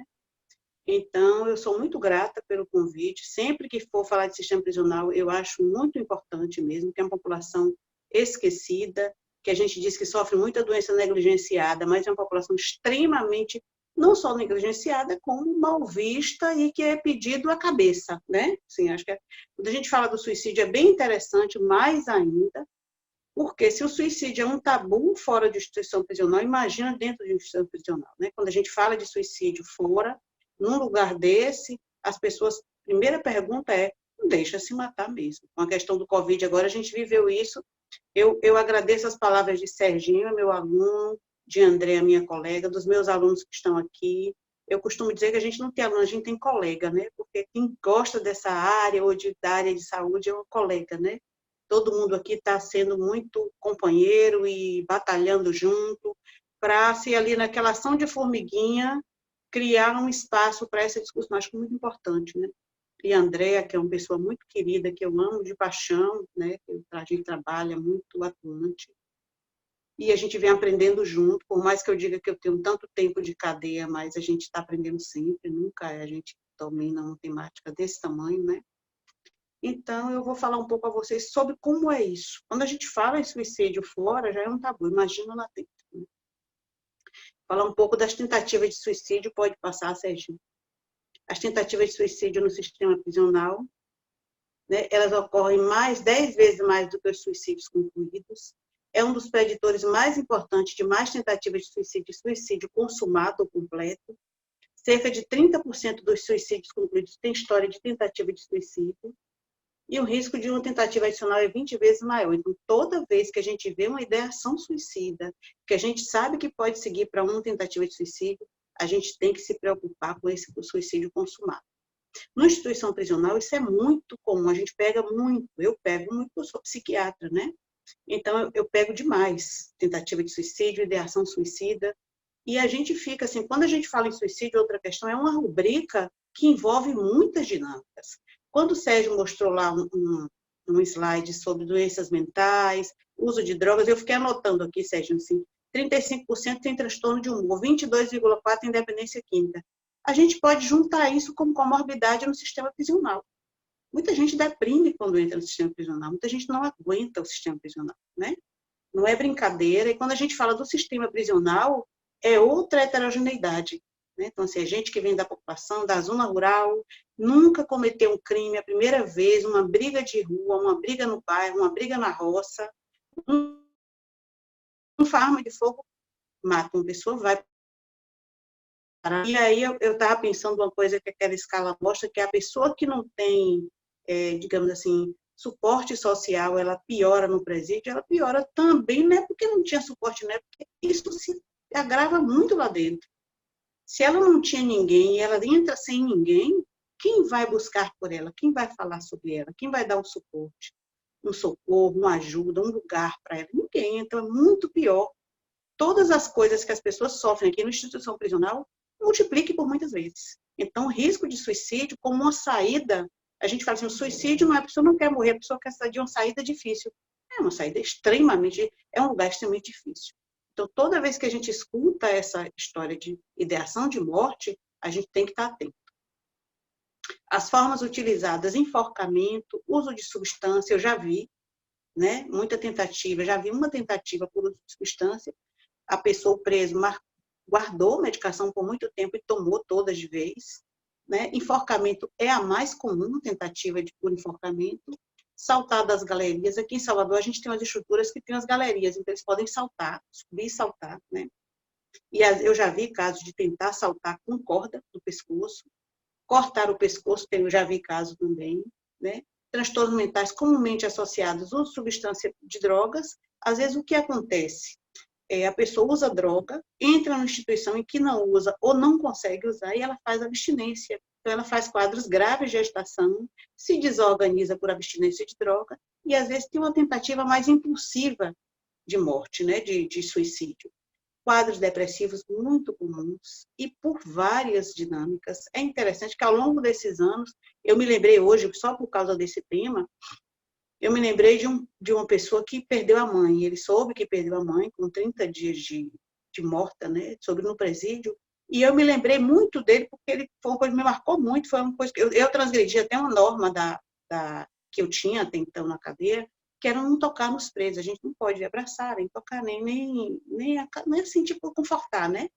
Então, eu sou muito grata pelo convite. Sempre que for falar de sistema prisional, eu acho muito importante mesmo, que é uma população esquecida, que a gente diz que sofre muita doença negligenciada, mas é uma população extremamente, não só negligenciada, como mal vista e que é pedido à cabeça, né? Assim, acho que quando a gente fala do suicídio é bem interessante, mais ainda, porque se o suicídio é um tabu fora de instituição prisional, imagina dentro de instituição prisional, né? Quando a gente fala de suicídio fora, num lugar desse, as pessoas, a primeira pergunta é, não deixa se matar mesmo. Com a questão do Covid, agora a gente viveu isso. Eu agradeço as palavras de Serginho, meu aluno, de André, minha colega, dos meus alunos que estão aqui. Eu costumo dizer que a gente não tem aluno, a gente tem colega, né? Porque quem gosta dessa área ou da área de saúde é um colega, né? Todo mundo aqui está sendo muito companheiro e batalhando junto para, se ali naquela ação de formiguinha, criar um espaço para essa discussão. Acho que é muito importante, né? E a Andréa, que é uma pessoa muito querida, que eu amo de paixão, né? A gente trabalha muito atuante. E a gente vem aprendendo junto, por mais que eu diga que eu tenho tanto tempo de cadeia, mas a gente está aprendendo sempre, nunca a gente domina uma temática desse tamanho, né? Então, eu vou falar um pouco a vocês sobre como é isso. Quando a gente fala em suicídio fora, já é um tabu, imagina lá dentro. Né? Falar um pouco das tentativas de suicídio, pode passar, Serginho. As tentativas de suicídio no sistema prisional, né, elas ocorrem 10 vezes mais do que os suicídios concluídos. É um dos preditores mais importantes de mais tentativas de suicídio consumado ou completo. Cerca de 30% dos suicídios concluídos têm história de tentativa de suicídio. E o risco de uma tentativa adicional é 20 vezes maior. Então, toda vez que a gente vê uma ideação suicida, que a gente sabe que pode seguir para uma tentativa de suicídio, a gente tem que se preocupar com esse suicídio consumado. Na instituição prisional, isso é muito comum, a gente pega muito, eu pego muito, eu sou psiquiatra, né? Então, eu pego demais tentativa de suicídio, ideação suicida, e a gente fica assim, quando a gente fala em suicídio, outra questão, é uma rubrica que envolve muitas dinâmicas. Quando o Sérgio mostrou lá um slide sobre doenças mentais, uso de drogas, eu fiquei anotando aqui, Sérgio, assim, 35% tem transtorno de humor, 22,4% tem dependência química. A gente pode juntar isso como comorbidade no sistema prisional. Muita gente deprime quando entra no sistema prisional, muita gente não aguenta o sistema prisional, né? Não é brincadeira, e quando a gente fala do sistema prisional, é outra heterogeneidade. Né? Então, assim, a gente que vem da população, da zona rural, nunca cometeu um crime a primeira vez, uma briga de rua, uma briga no bairro, uma briga na roça, uma arma de fogo mata uma pessoa, vai parar. E aí eu estava pensando uma coisa que aquela escala mostra, que a pessoa que não tem, digamos assim, suporte social, ela piora no presídio, ela piora também, não é porque não tinha suporte, não é porque isso se agrava muito lá dentro. Se ela não tinha ninguém e ela entra sem ninguém, quem vai buscar por ela? Quem vai falar sobre ela? Quem vai dar um suporte? Um socorro, uma ajuda, um lugar para ela? Ninguém. Então, é muito pior. Todas as coisas que as pessoas sofrem aqui na instituição prisional, multiplique por muitas vezes. Então, o risco de suicídio como uma saída, a gente fala assim, o suicídio não é a pessoa não quer morrer, a pessoa quer sair de uma saída difícil. É uma saída extremamente, é um lugar extremamente difícil. Então, toda vez que a gente escuta essa história de ideação de morte, a gente tem que estar atento. As formas utilizadas, enforcamento, uso de substância, eu já vi, né? Muita tentativa, já vi uma tentativa por uso de substância, a pessoa preso guardou medicação por muito tempo e tomou todas de vez. Né? Enforcamento é a mais comum tentativa por enforcamento. Saltar das galerias. Aqui em Salvador, a gente tem umas estruturas que tem as galerias, então eles podem saltar, subir e saltar. Né? E eu já vi casos de tentar saltar com corda no pescoço, cortar o pescoço, eu já vi caso também. Né? Transtornos mentais comumente associados ao uso de substância de drogas. Às vezes, o que acontece? A pessoa usa droga, entra numa instituição em que não usa ou não consegue usar e ela faz abstinência. Então, ela faz quadros graves de agitação, se desorganiza por abstinência de droga e, às vezes, tem uma tentativa mais impulsiva de morte, né, de suicídio. Quadros depressivos muito comuns e por várias dinâmicas. É interessante que, ao longo desses anos, eu me lembrei hoje, só por causa desse tema, eu me lembrei de uma pessoa que perdeu a mãe. Ele soube que perdeu a mãe com 30 dias de morta, né? Soube no presídio. E eu me lembrei muito dele porque ele foi uma coisa que me marcou muito. Foi uma coisa que eu transgredi até uma norma que eu tinha até então na cadeia, que era não tocar nos presos. A gente não pode abraçar, nem tocar, nem assim, tipo, confortar, né?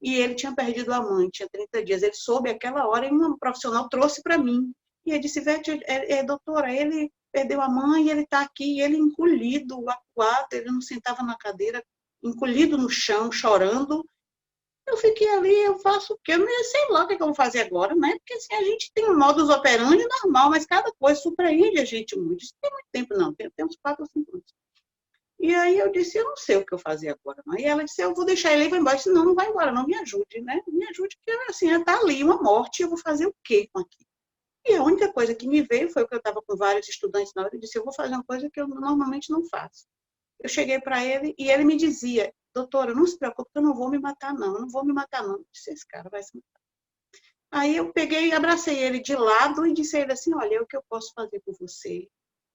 E ele tinha perdido a mãe, tinha 30 dias. Ele soube aquela hora e um profissional trouxe para mim. E ele disse, Vete, doutora, ele perdeu a mãe e ele está aqui, ele encolhido, acuado, ele não sentava na cadeira, encolhido no chão, chorando. Eu fiquei ali, eu faço o quê? Eu nem sei lá o que eu vou fazer agora, né? Porque assim, a gente tem um modus operandi normal, mas cada coisa surpreende a gente muito. Isso não tem muito tempo, não, tem uns 4 ou 5 anos. E aí eu disse, eu não sei o que eu fazer agora. Aí ela disse, eu vou deixar ele e vou embora. Eu disse, não, não vai embora, não, me ajude, né? Me ajude, porque assim, está ali uma morte, eu vou fazer o quê com aquilo? E a única coisa que me veio foi que eu estava com vários estudantes na hora, eu disse, eu vou fazer uma coisa que eu normalmente não faço. Eu cheguei para ele e ele me dizia, doutora, não se preocupe, eu não vou me matar, não, eu não vou me matar, não. Eu disse, esse cara vai se matar. Aí eu peguei e abracei ele de lado e disse a ele assim, olha, é o que eu posso fazer por você,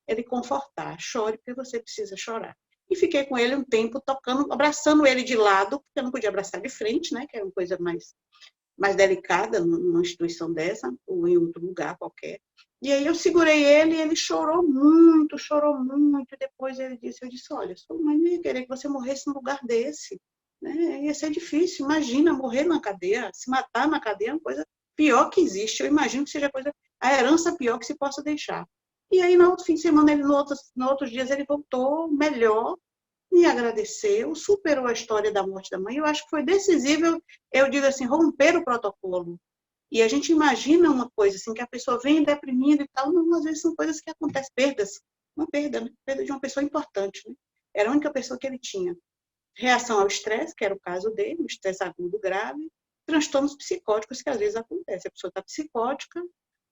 ele confortar, chore porque você precisa chorar. E fiquei com ele um tempo tocando, abraçando ele de lado, porque eu não podia abraçar de frente, né, que era uma coisa mais delicada numa instituição dessa, ou em outro lugar qualquer. E aí eu segurei ele e ele chorou muito, chorou muito. Depois ele disse, eu disse, olha, sua mãe não ia querer que você morresse num lugar desse. Né? Ia ser difícil, imagina morrer na cadeia, se matar na cadeia é uma coisa pior que existe. Eu imagino que seja a herança pior que se possa deixar. E aí, no outro fim de semana, no outros dias, ele voltou melhor, me agradeceu, superou a história da morte da mãe. Eu acho que foi decisivo, eu digo assim, romper o protocolo. E a gente imagina uma coisa assim, que a pessoa vem deprimida e tal, não, às vezes são coisas que acontecem, perdas. Uma perda, né? Perda de uma pessoa importante. Né? Era a única pessoa que ele tinha. Reação ao estresse, que era o caso dele, um estresse agudo grave, transtornos psicóticos que às vezes acontecem. A pessoa está psicótica,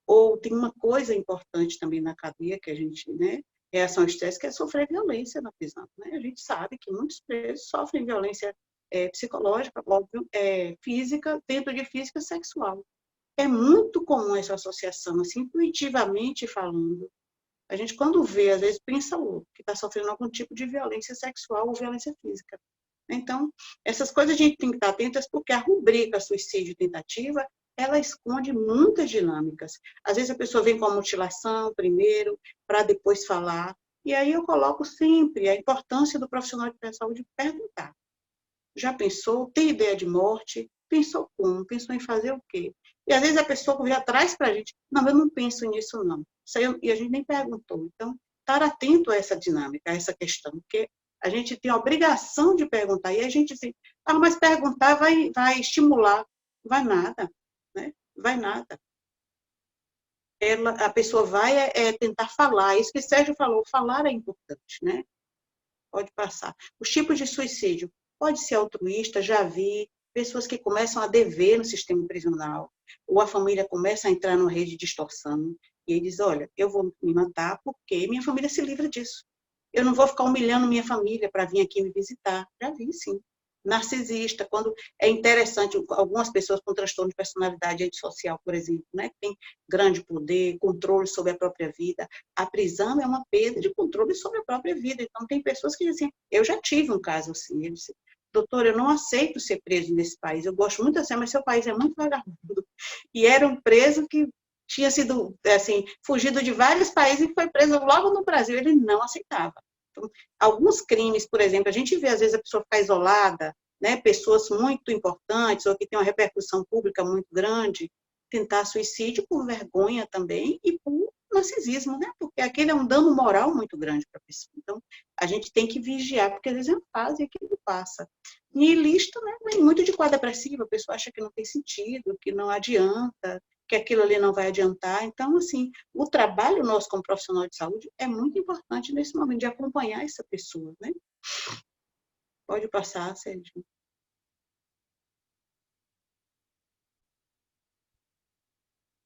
ou tem uma coisa importante também na cadeia que a gente, né, reação ao estresse, que é sofrer violência na prisão. Né? A gente sabe que muitos presos sofrem violência psicológica, óbvio, física, dentro de física sexual. É muito comum essa associação, assim, intuitivamente falando. A gente, quando vê, às vezes pensa o que está sofrendo algum tipo de violência sexual ou violência física. Então, essas coisas a gente tem que estar atentas, porque a rubrica suicídio tentativa, ela esconde muitas dinâmicas. Às vezes a pessoa vem com a mutilação primeiro, para depois falar. E aí eu coloco sempre a importância do profissional de saúde perguntar. Já pensou? Tem ideia de morte? Pensou como? Pensou em fazer o quê? E às vezes a pessoa já traz para a gente, não, eu não penso nisso não. Isso aí, e a gente nem perguntou. Então, estar atento a essa dinâmica, a essa questão, porque a gente tem a obrigação de perguntar. E a gente diz, mas perguntar vai estimular. Vai nada, né? Vai nada. A pessoa vai tentar falar. Isso que o Sérgio falou, falar é importante, né? Pode passar. Os tipos de suicídio. Pode ser altruísta, já vi. Pessoas que começam a dever no sistema prisional. Ou a família começa a entrar numa rede de extorsão. E ele diz, olha, eu vou me matar porque minha família se livra disso. Eu não vou ficar humilhando minha família para vir aqui me visitar. Já vi, sim. Narcisista, quando é interessante, algumas pessoas com transtorno de personalidade antissocial, por exemplo, né, que tem grande poder, controle sobre a própria vida. A prisão é uma perda de controle sobre a própria vida. Então, tem pessoas que dizem, eu já tive um caso assim, ele disse, doutor, eu não aceito ser preso nesse país, eu gosto muito assim, mas seu país é muito vagabundo. E era um preso que tinha sido, assim, fugido de vários países e foi preso logo no Brasil, ele não aceitava. Então, alguns crimes, por exemplo, a gente vê às vezes a pessoa ficar isolada, né, pessoas muito importantes ou que têm uma repercussão pública muito grande, tentar suicídio por vergonha também e por narcisismo, né, porque aquele é um dano moral muito grande para a pessoa. Então, a gente tem que vigiar, porque às vezes é uma fase e aquilo passa. Niilista, né, vem muito de quadro depressivo, a pessoa acha que não tem sentido, que não adianta, que aquilo ali não vai adiantar. Então, assim, o trabalho nosso como profissional de saúde é muito importante nesse momento de acompanhar essa pessoa, né? Pode passar, Sérgio.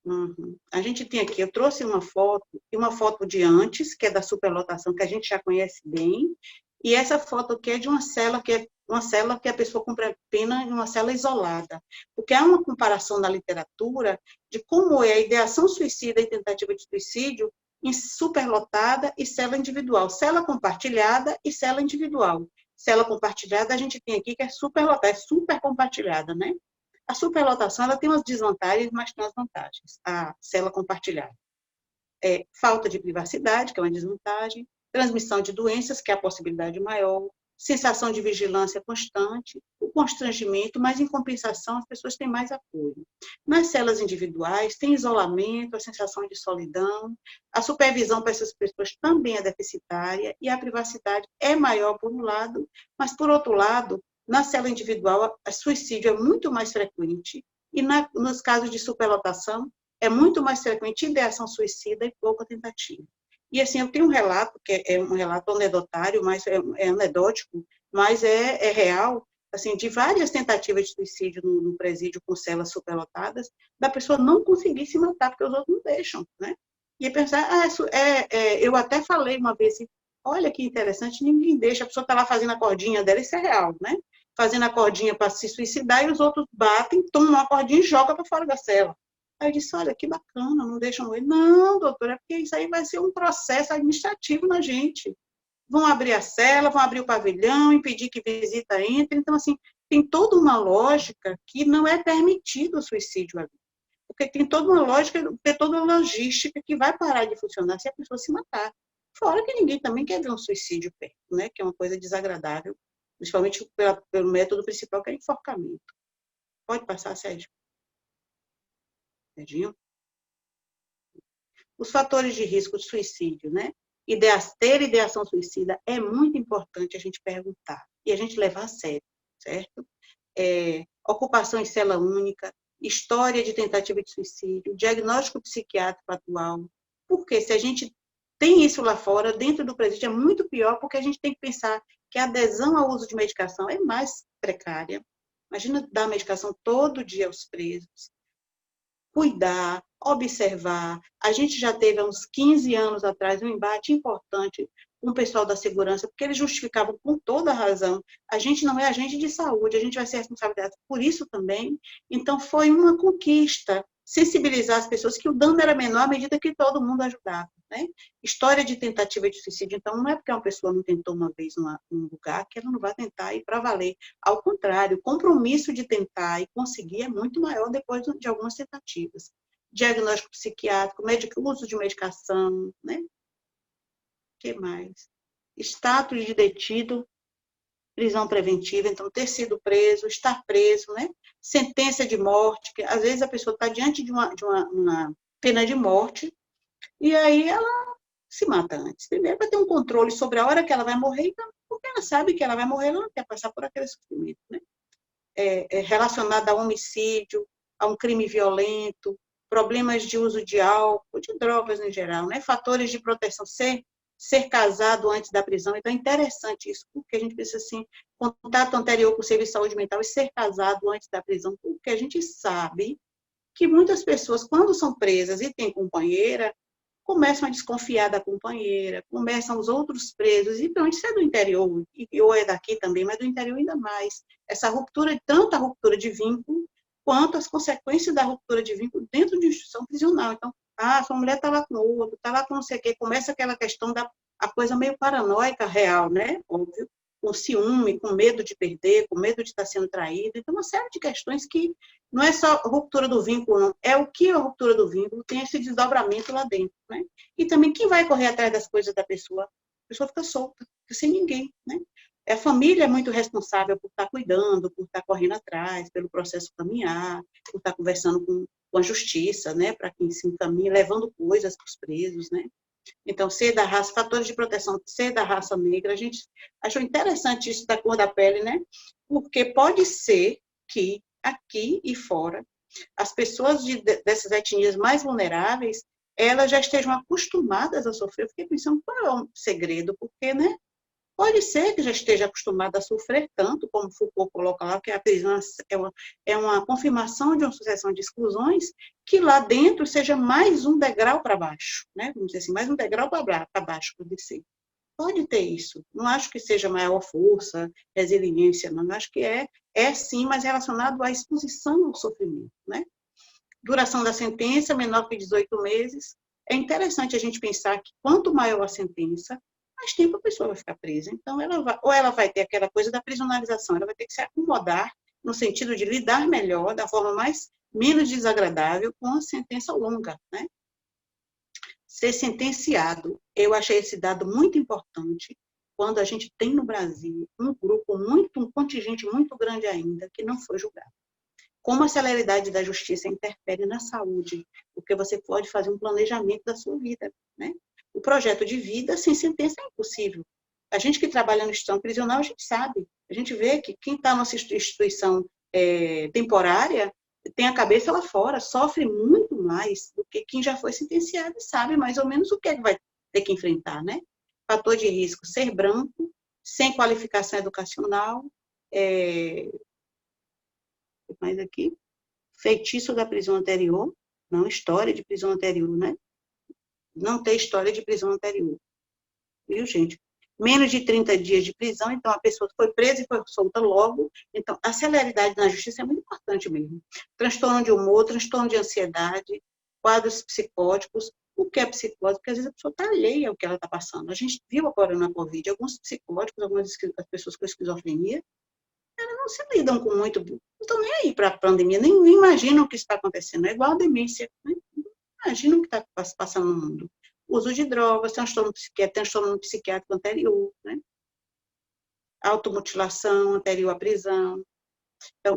Uhum. A gente tem aqui, eu trouxe uma foto de antes, que é da superlotação, que a gente já conhece bem, e essa foto aqui é de uma cela que a pessoa cumpre pena em uma cela isolada. Porque há uma comparação na literatura de como é a ideação suicida e tentativa de suicídio em superlotada e cela individual. Cela compartilhada e cela individual. Cela compartilhada a gente tem aqui que é superlotada, é super compartilhada, né? A superlotação ela tem umas desvantagens, mas tem umas vantagens. A cela compartilhada é falta de privacidade, que é uma desvantagem, transmissão de doenças, que é a possibilidade maior, sensação de vigilância constante, o constrangimento, mas em compensação as pessoas têm mais apoio. Nas celas individuais tem isolamento, a sensação de solidão, a supervisão para essas pessoas também é deficitária e a privacidade é maior por um lado, mas por outro lado, na cela individual, o suicídio é muito mais frequente e nos casos de superlotação é muito mais frequente ideação suicida e pouca tentativa. E, assim, eu tenho um relato, que é um relato anedotário, mas é anedótico, mas é real, assim, de várias tentativas de suicídio no presídio com celas superlotadas, da pessoa não conseguir se matar, porque os outros não deixam, né? E pensar, eu até falei uma vez assim, olha que interessante, ninguém deixa, a pessoa está lá fazendo a cordinha dela, isso é real, né? Fazendo a cordinha para se suicidar e os outros batem, tomam a cordinha e jogam para fora da cela. Aí eu disse, olha, que bacana, não deixam ele. Não, doutora, é porque isso aí vai ser um processo administrativo na gente. Vão abrir a cela, vão abrir o pavilhão, impedir que visita entre. Então, assim, tem toda uma lógica que não é permitido o suicídio ali. Porque tem toda uma lógica, tem toda uma logística que vai parar de funcionar se a pessoa se matar. Fora que ninguém também quer ver um suicídio perto, né? Que é uma coisa desagradável, principalmente pelo método principal, que é enforcamento. Pode passar, Sérgio? Serginho? Os fatores de risco de suicídio, né? Ter ideação suicida é muito importante a gente perguntar e a gente levar a sério, certo? Ocupação em cela única, história de tentativa de suicídio, diagnóstico psiquiátrico atual. Porque se a gente tem isso lá fora, dentro do presídio é muito pior, porque a gente tem que pensar que a adesão ao uso de medicação é mais precária. Imagina dar medicação todo dia aos presos. Cuidar, observar. A gente já teve, há uns 15 anos atrás, um embate importante com o pessoal da segurança, porque eles justificavam com toda a razão. A gente não é agente de saúde, a gente vai ser responsabilizado por isso também. Então, foi uma conquista sensibilizar as pessoas que o dano era menor à medida que todo mundo ajudava, né? História de tentativa de suicídio, então, não é porque uma pessoa não tentou uma vez num lugar que ela não vai tentar ir para valer. Ao contrário, o compromisso de tentar e conseguir é muito maior depois de algumas tentativas. Diagnóstico psiquiátrico, uso de medicação, né? O que mais? Status de detido, prisão preventiva, então ter sido preso, estar preso, né? Sentença de morte, que às vezes a pessoa está diante de uma pena de morte e aí ela se mata antes. Primeiro, para ter um controle sobre a hora que ela vai morrer, então, porque ela sabe que ela vai morrer, ela não quer passar por aquele sofrimento, né? Relacionado a homicídio, a um crime violento, problemas de uso de álcool, de drogas em geral, né? Fatores de proteção, ser casado antes da prisão. Então, é interessante isso, porque a gente precisa, assim, contato anterior com o serviço de saúde mental e ser casado antes da prisão, porque a gente sabe que muitas pessoas, quando são presas e têm companheira, começam a desconfiar da companheira, começam os outros presos, e pronto, isso é do interior, ou é daqui também, mas do interior ainda mais. Essa ruptura, tanto a ruptura de vínculo, quanto as consequências da ruptura de vínculo dentro de instituição prisional. Então, sua mulher está lá com outro, está lá com não sei o quê, começa aquela questão a coisa meio paranoica real, né? Óbvio, com ciúme, com medo de perder, com medo de estar sendo traído. Então, uma série de questões que não é só ruptura do vínculo, não. É o que a ruptura do vínculo tem esse desdobramento lá dentro, né? E também quem vai correr atrás das coisas da pessoa? A pessoa fica solta, fica sem ninguém, né? A família é muito responsável por estar cuidando, por estar correndo atrás, pelo processo caminhar, por estar conversando com a justiça, né? Para quem se encaminha, levando coisas para os presos, né? Então, ser da raça, fatores de proteção, ser da raça negra, a gente achou interessante isso da cor da pele, né? Porque pode ser que aqui e fora, as pessoas dessas etnias mais vulneráveis, elas já estejam acostumadas a sofrer. Eu fiquei pensando, qual é o segredo? Porque, né? Pode ser que já esteja acostumada a sofrer tanto, como Foucault coloca lá, que a prisão é uma confirmação de uma sucessão de exclusões, que lá dentro seja mais um degrau para baixo, né? Vamos dizer assim, mais um degrau para baixo, por dizer. Pode ter isso. Não acho que seja maior força, resiliência, não. Acho que é sim, mas relacionado à exposição ao sofrimento, né? Duração da sentença, menor que 18 meses. É interessante a gente pensar que quanto maior a sentença, mais tempo a pessoa vai ficar presa. Então, ela vai ter aquela coisa da prisionalização, ela vai ter que se acomodar no sentido de lidar melhor, da forma menos desagradável, com a sentença longa, né? Ser sentenciado, eu achei esse dado muito importante, quando a gente tem no Brasil um contingente muito grande ainda, que não foi julgado. Como a celeridade da justiça interfere na saúde, porque você pode fazer um planejamento da sua vida, né? O projeto de vida sem sentença é impossível. A gente que trabalha no instituição prisional, a gente sabe. A gente vê que quem está na nossa instituição temporária tem a cabeça lá fora, sofre muito mais do que quem já foi sentenciado e sabe mais ou menos o que vai ter que enfrentar, né? Fator de risco, ser branco, sem qualificação educacional, mais aqui, feitiço da prisão anterior, não história de prisão anterior, né? Não ter história de prisão anterior. Viu, gente? Menos de 30 dias de prisão, então a pessoa foi presa e foi solta logo. Então, a celeridade na justiça é muito importante mesmo. Transtorno de humor, transtorno de ansiedade, quadros psicóticos. O que é psicótico? Porque às vezes a pessoa está alheia ao que ela está passando. A gente viu agora na Covid, alguns psicóticos, algumas pessoas com esquizofrenia, elas não se lidam com muito, não estão nem aí para a pandemia, nem imaginam o que está acontecendo. É igual a demência, né? Imaginam o que está passando no mundo. Uso de drogas, transtorno psiquiátrico anterior, né? Automutilação anterior à prisão. Então,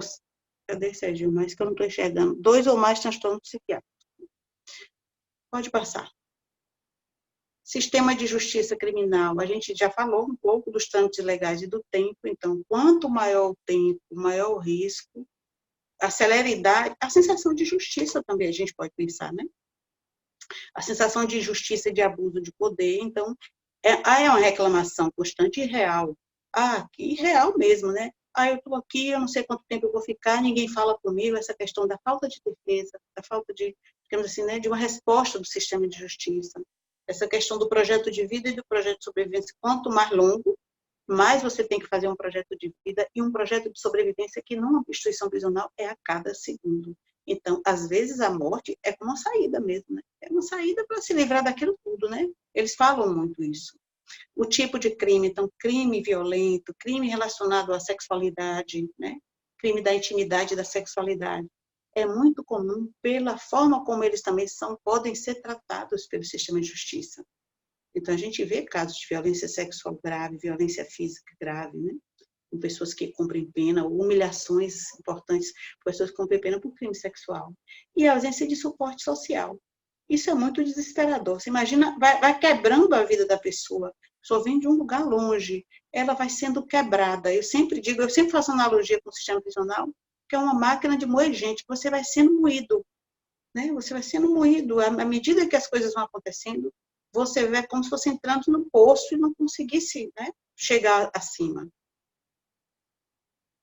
cadê, Sérgio? Mais que eu não estou enxergando. 2 ou mais transtornos psiquiátricos. Pode passar. Sistema de justiça criminal. A gente já falou um pouco dos trâmites legais e do tempo. Então, quanto maior o tempo, maior o risco, a celeridade, a sensação de justiça também a gente pode pensar, né? A sensação de injustiça e de abuso de poder. Então, é uma reclamação constante e real. Que real mesmo, né? Eu estou aqui, eu não sei quanto tempo eu vou ficar, ninguém fala comigo, essa questão da falta de defesa, da falta de, digamos assim, né, de uma resposta do sistema de justiça. Essa questão do projeto de vida e do projeto de sobrevivência, quanto mais longo, mais você tem que fazer um projeto de vida e um projeto de sobrevivência que numa instituição prisional é a cada segundo. Então, às vezes, a morte é uma saída mesmo, né? É uma saída para se livrar daquilo tudo, né? Eles falam muito isso. O tipo de crime, então, crime violento, crime relacionado à sexualidade, né? Crime da intimidade da sexualidade. É muito comum pela forma como eles também podem ser tratados pelo sistema de justiça. Então, a gente vê casos de violência sexual grave, violência física grave, né? Com pessoas que cumprem pena, ou humilhações importantes, pessoas que cumprem pena por crime sexual. E a ausência de suporte social. Isso é muito desesperador. Você imagina, vai quebrando a vida da pessoa. A pessoa vem de um lugar longe, ela vai sendo quebrada. Eu sempre faço analogia com o sistema prisional, que é uma máquina de moer gente, você vai sendo moído, né? Você vai sendo moído. À medida que as coisas vão acontecendo, você vê como se fosse entrando no poço e não conseguisse, né, chegar acima.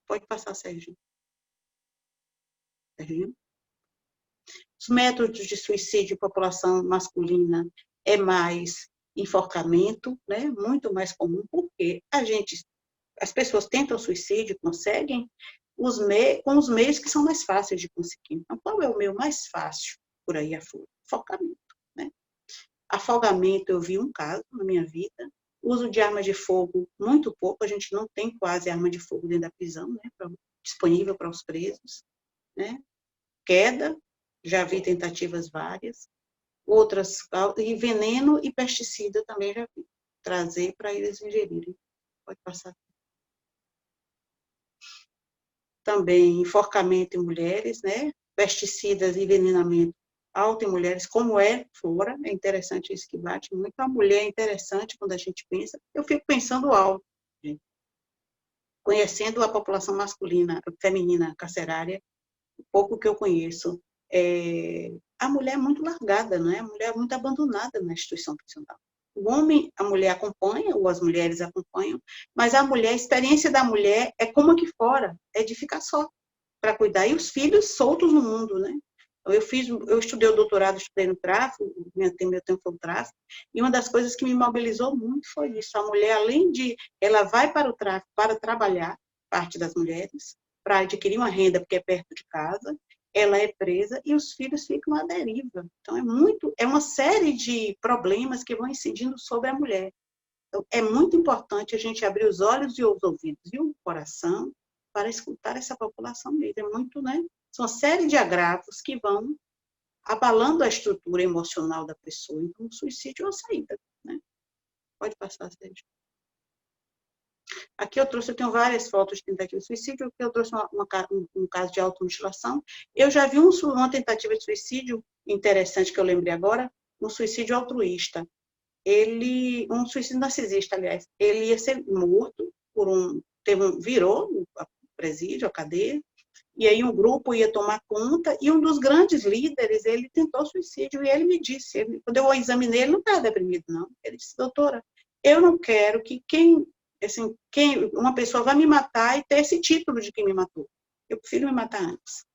Pode passar, Sérgio. Os métodos de suicídio em população masculina é mais enforcamento, né? Muito mais comum, porque as pessoas tentam suicídio, conseguem, com os meios que são mais fáceis de conseguir. Então, qual é o meio mais fácil por aí afora? Enforcamento, né? Afogamento, eu vi um caso na minha vida. Uso de arma de fogo, muito pouco, a gente não tem quase arma de fogo dentro da prisão, né? Disponível para os presos, né? Queda, já vi tentativas várias, outras, e veneno e pesticida também já vi, trazer para eles ingerirem. Pode passar. Também enforcamento em mulheres, né? Pesticidas e envenenamento alto em mulheres, como é fora, é interessante isso que bate muito. A mulher é interessante quando a gente pensa, eu fico pensando alto, gente. Conhecendo a população masculina, feminina, carcerária, o pouco que eu conheço, a mulher é muito largada, né? A mulher é muito abandonada na instituição prisional. O homem, a mulher acompanha, ou as mulheres acompanham, mas a experiência da mulher é como aqui fora, é de ficar só, para cuidar. E os filhos soltos no mundo, né? Eu estudei o doutorado, estudei no tráfico, meu tempo foi o tráfico, e uma das coisas que me mobilizou muito foi isso. A mulher, além de, ela vai para o tráfico para trabalhar, parte das mulheres, para adquirir uma renda, porque é perto de casa, ela é presa e os filhos ficam à deriva. Então, é uma série de problemas que vão incidindo sobre a mulher. Então, é muito importante a gente abrir os olhos e os ouvidos e o coração para escutar essa população mesmo. É muito, né? São uma série de agravos que vão abalando a estrutura emocional da pessoa. Então, o suicídio é uma saída, né? Pode passar, Sérgio. Aqui eu tenho várias fotos de tentativa de suicídio, aqui eu trouxe um caso de automutilação. Eu já vi uma tentativa de suicídio interessante que eu lembrei agora, um suicídio altruísta. Um suicídio narcisista, aliás. Ele ia ser morto virou o presídio, a cadeia, E aí um grupo ia tomar conta, e um dos grandes líderes, ele tentou suicídio, e ele me disse, quando eu examinei, ele não estava deprimido, não. Ele disse, doutora, eu não quero que uma pessoa vá me matar e ter esse título de quem me matou. Eu prefiro me matar antes.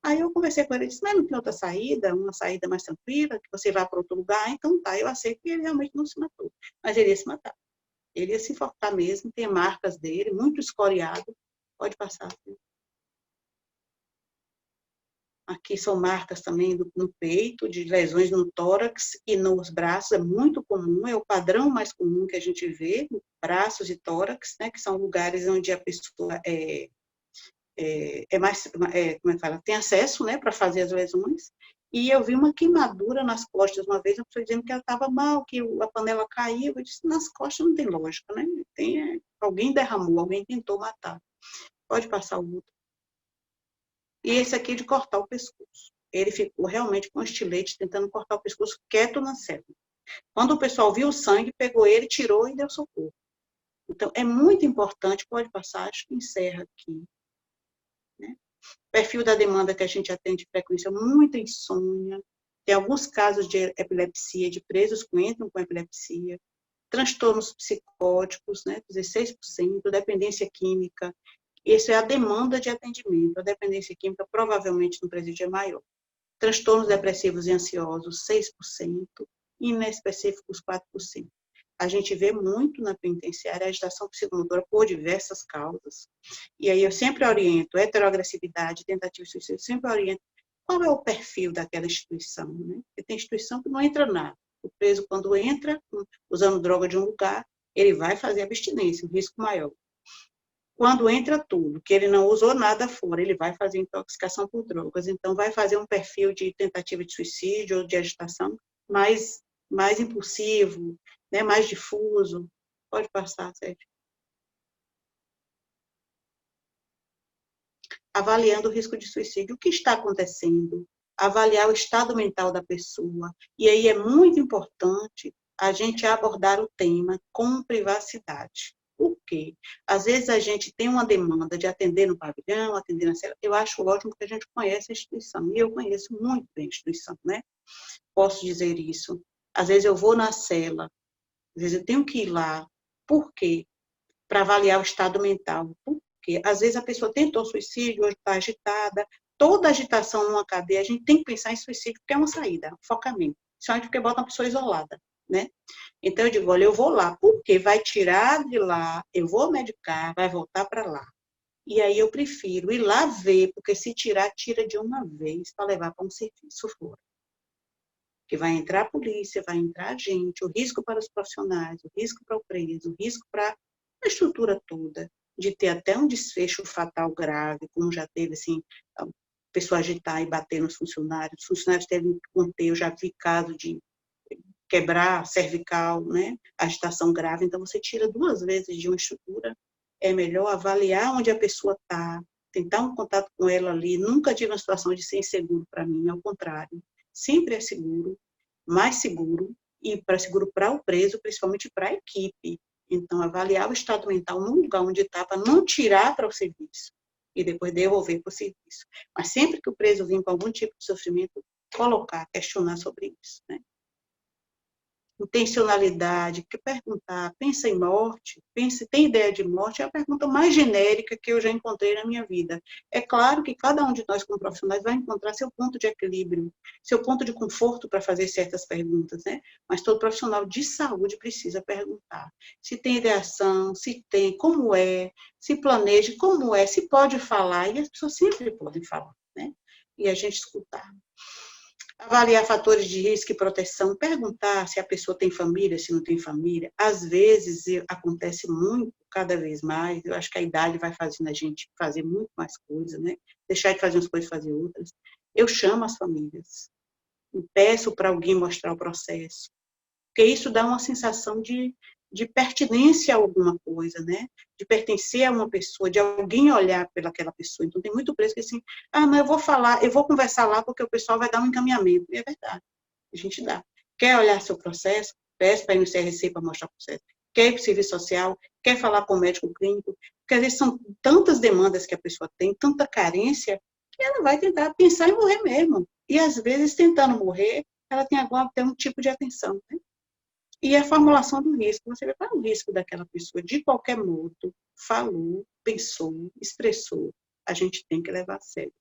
Aí eu conversei com ele, disse, mas não tem outra saída, uma saída mais tranquila, que você vá para outro lugar? Então tá, eu aceito que ele realmente não se matou, mas ele ia se matar. Ele ia se enforcar mesmo, tem marcas dele, muito escoriado, pode passar. Aqui são marcas também no peito, de lesões no tórax e nos braços, é muito comum, é o padrão mais comum que a gente vê, braços e tórax, né, que são lugares onde a pessoa como é que fala? Tem acesso, né, para fazer as lesões. E eu vi uma queimadura nas costas uma vez, a pessoa dizendo que ela estava mal, que a panela caiu. Eu disse, nas costas não tem lógica, né? Alguém derramou, alguém tentou matar. Pode passar o outro. E esse aqui de cortar o pescoço. Ele ficou realmente com estilete tentando cortar o pescoço quieto na cela. Quando o pessoal viu o sangue, pegou ele, tirou e deu socorro. Então, é muito importante, pode passar, acho que encerra aqui. Né? Perfil da demanda que a gente atende frequência, muita insônia, tem alguns casos de epilepsia, de presos que entram com epilepsia, transtornos psicóticos, né, 16%, dependência química, isso é a demanda de atendimento, a dependência química provavelmente no presídio é maior. Transtornos depressivos e ansiosos, 6%, inespecíficos, 4%. A gente vê muito na penitenciária a agitação psicomotora por diversas causas. E aí eu sempre oriento, heteroagressividade, tentativa de suicídio, sempre oriento qual é o perfil daquela instituição. Né? Porque tem instituição que não entra nada. O preso, quando entra, usando droga de um lugar, ele vai fazer abstinência, um risco maior. Quando entra tudo, que ele não usou nada fora, ele vai fazer intoxicação por drogas, então vai fazer um perfil de tentativa de suicídio ou de agitação mais impulsivo, né, mais difuso. Pode passar, Sérgio. Avaliando o risco de suicídio, o que está acontecendo, avaliar o estado mental da pessoa, e aí é muito importante a gente abordar o tema com privacidade. Por quê? Às vezes a gente tem uma demanda de atender no pavilhão, atender na cela. Eu acho ótimo que a gente conhece a instituição, e eu conheço muito bem a instituição, né? Posso dizer isso. Às vezes eu vou na cela, às vezes eu tenho que ir lá. Por quê? Para avaliar o estado mental. Porque às vezes a pessoa tentou suicídio, hoje está agitada. Toda agitação numa cadeia, a gente tem que pensar em suicídio, porque é uma saída, um focamento. Principalmente porque bota uma pessoa isolada, né? Então, eu digo, olha, eu vou lá, porque vai tirar de lá, eu vou medicar, vai voltar para lá. E aí eu prefiro ir lá ver, porque se tirar, tira de uma vez para levar para um serviço fora. Porque vai entrar a polícia, vai entrar a gente, o risco para os profissionais, o risco para o preso, o risco para a estrutura toda, de ter até um desfecho fatal grave, como já teve, assim, a pessoa agitar e bater nos funcionários, os funcionários teve que conter, eu já vi caso de quebrar cervical, né, agitação grave, então você tira 2 vezes de uma estrutura, é melhor avaliar onde a pessoa está, tentar um contato com ela ali, nunca tive uma situação de ser inseguro para mim, ao contrário, sempre é seguro, mais seguro, e seguro para o preso, principalmente para a equipe. Então, avaliar o estado mental no lugar onde está, para não tirar para o serviço, e depois devolver para o serviço. Mas sempre que o preso vir com algum tipo de sofrimento, colocar, questionar sobre isso, né? Intencionalidade, que perguntar, pensa em morte, tem ideia de morte, é a pergunta mais genérica que eu já encontrei na minha vida. É claro que cada um de nós, como profissionais, vai encontrar seu ponto de equilíbrio, seu ponto de conforto para fazer certas perguntas, né? Mas todo profissional de saúde precisa perguntar. Se tem ideação, se tem, como é, se planeja, como é, se pode falar, e as pessoas sempre podem falar, né? E a gente escutar. Avaliar fatores de risco e proteção, perguntar se a pessoa tem família, se não tem família. Às vezes, acontece muito, cada vez mais, eu acho que a idade vai fazendo a gente fazer muito mais coisas, né? Deixar de fazer umas coisas e fazer outras. Eu chamo as famílias, peço para alguém mostrar o processo, porque isso dá uma sensação de pertinência a alguma coisa, né? De pertencer a uma pessoa, de alguém olhar pelaquela pessoa. Então, tem muito preso que assim, mas eu vou falar, eu vou conversar lá porque o pessoal vai dar um encaminhamento. E é verdade, a gente dá. Quer olhar seu processo? Peça para ir no CRC para mostrar o processo. Quer ir para o serviço social? Quer falar com o médico clínico? Porque às vezes são tantas demandas que a pessoa tem, tanta carência, que ela vai tentar pensar em morrer mesmo. E às vezes, tentando morrer, ela tem um tipo de atenção, né? E a formulação do risco, você vê qual é o risco daquela pessoa, de qualquer modo, falou, pensou, expressou, a gente tem que levar a sério.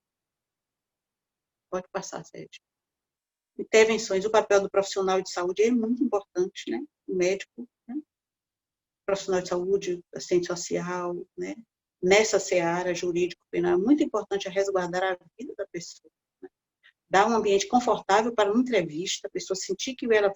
Pode passar, Sérgio. Intervenções, o papel do profissional de saúde é muito importante, né? O médico, né? O profissional de saúde, assistente social, né? Nessa seara jurídico-penal, é muito importante resguardar a vida da pessoa. Dar um ambiente confortável para uma entrevista, a pessoa sentir que ela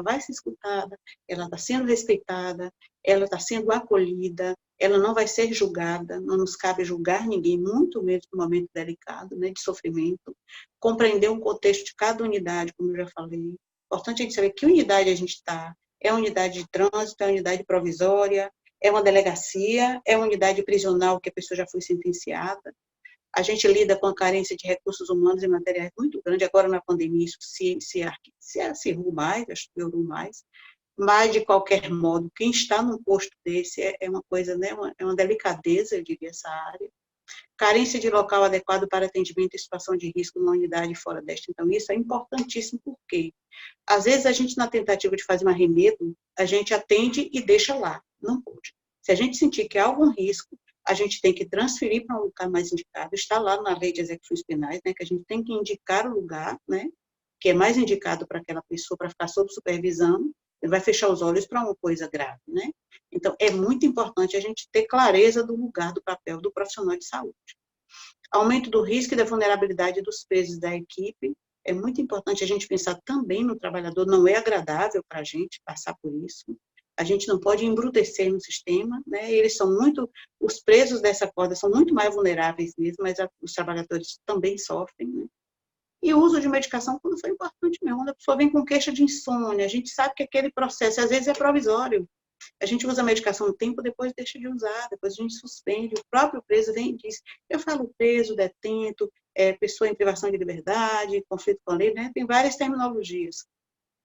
vai ser escutada, ela está sendo respeitada, ela está sendo acolhida, ela não vai ser julgada, não nos cabe julgar ninguém, muito menos no momento delicado, né, de sofrimento. Compreender o contexto de cada unidade, como eu já falei. Importante a gente saber que unidade a gente está. É uma unidade de trânsito, é uma unidade provisória, é uma delegacia, é uma unidade prisional que a pessoa já foi sentenciada. A gente lida com a carência de recursos humanos e materiais muito grande. Agora, na pandemia, isso se acirrou mais, acho que piorou mais. Mas, de qualquer modo, quem está num posto desse é uma coisa, né, é uma delicadeza, eu diria, essa área. Carência de local adequado para atendimento em situação de risco numa unidade fora desta. Então, isso é importantíssimo, porque às vezes a gente, na tentativa de fazer um arremedo, a gente atende e deixa lá. Não pode. Se a gente sentir que há algum risco, a gente tem que transferir para um lugar mais indicado. Está lá na lei de execuções penais, né, que a gente tem que indicar o lugar, né, que é mais indicado para aquela pessoa, para ficar sob supervisão, ele vai fechar os olhos para uma coisa grave, né? Então, é muito importante a gente ter clareza do lugar, do papel do profissional de saúde. Aumento do risco e da vulnerabilidade dos presos da equipe. É muito importante a gente pensar também no trabalhador, não é agradável para a gente passar por isso. A gente não pode embrutecer no sistema, né? Os presos dessa corda são muito mais vulneráveis mesmo, mas os trabalhadores também sofrem, né? E o uso de medicação quando foi importante mesmo. Quando a pessoa vem com queixa de insônia, a gente sabe que aquele processo, às vezes, é provisório. A gente usa a medicação um tempo, depois deixa de usar, depois a gente suspende. O próprio preso vem e diz, eu falo preso, detento, pessoa em privação de liberdade, conflito com a lei, né? Tem várias terminologias.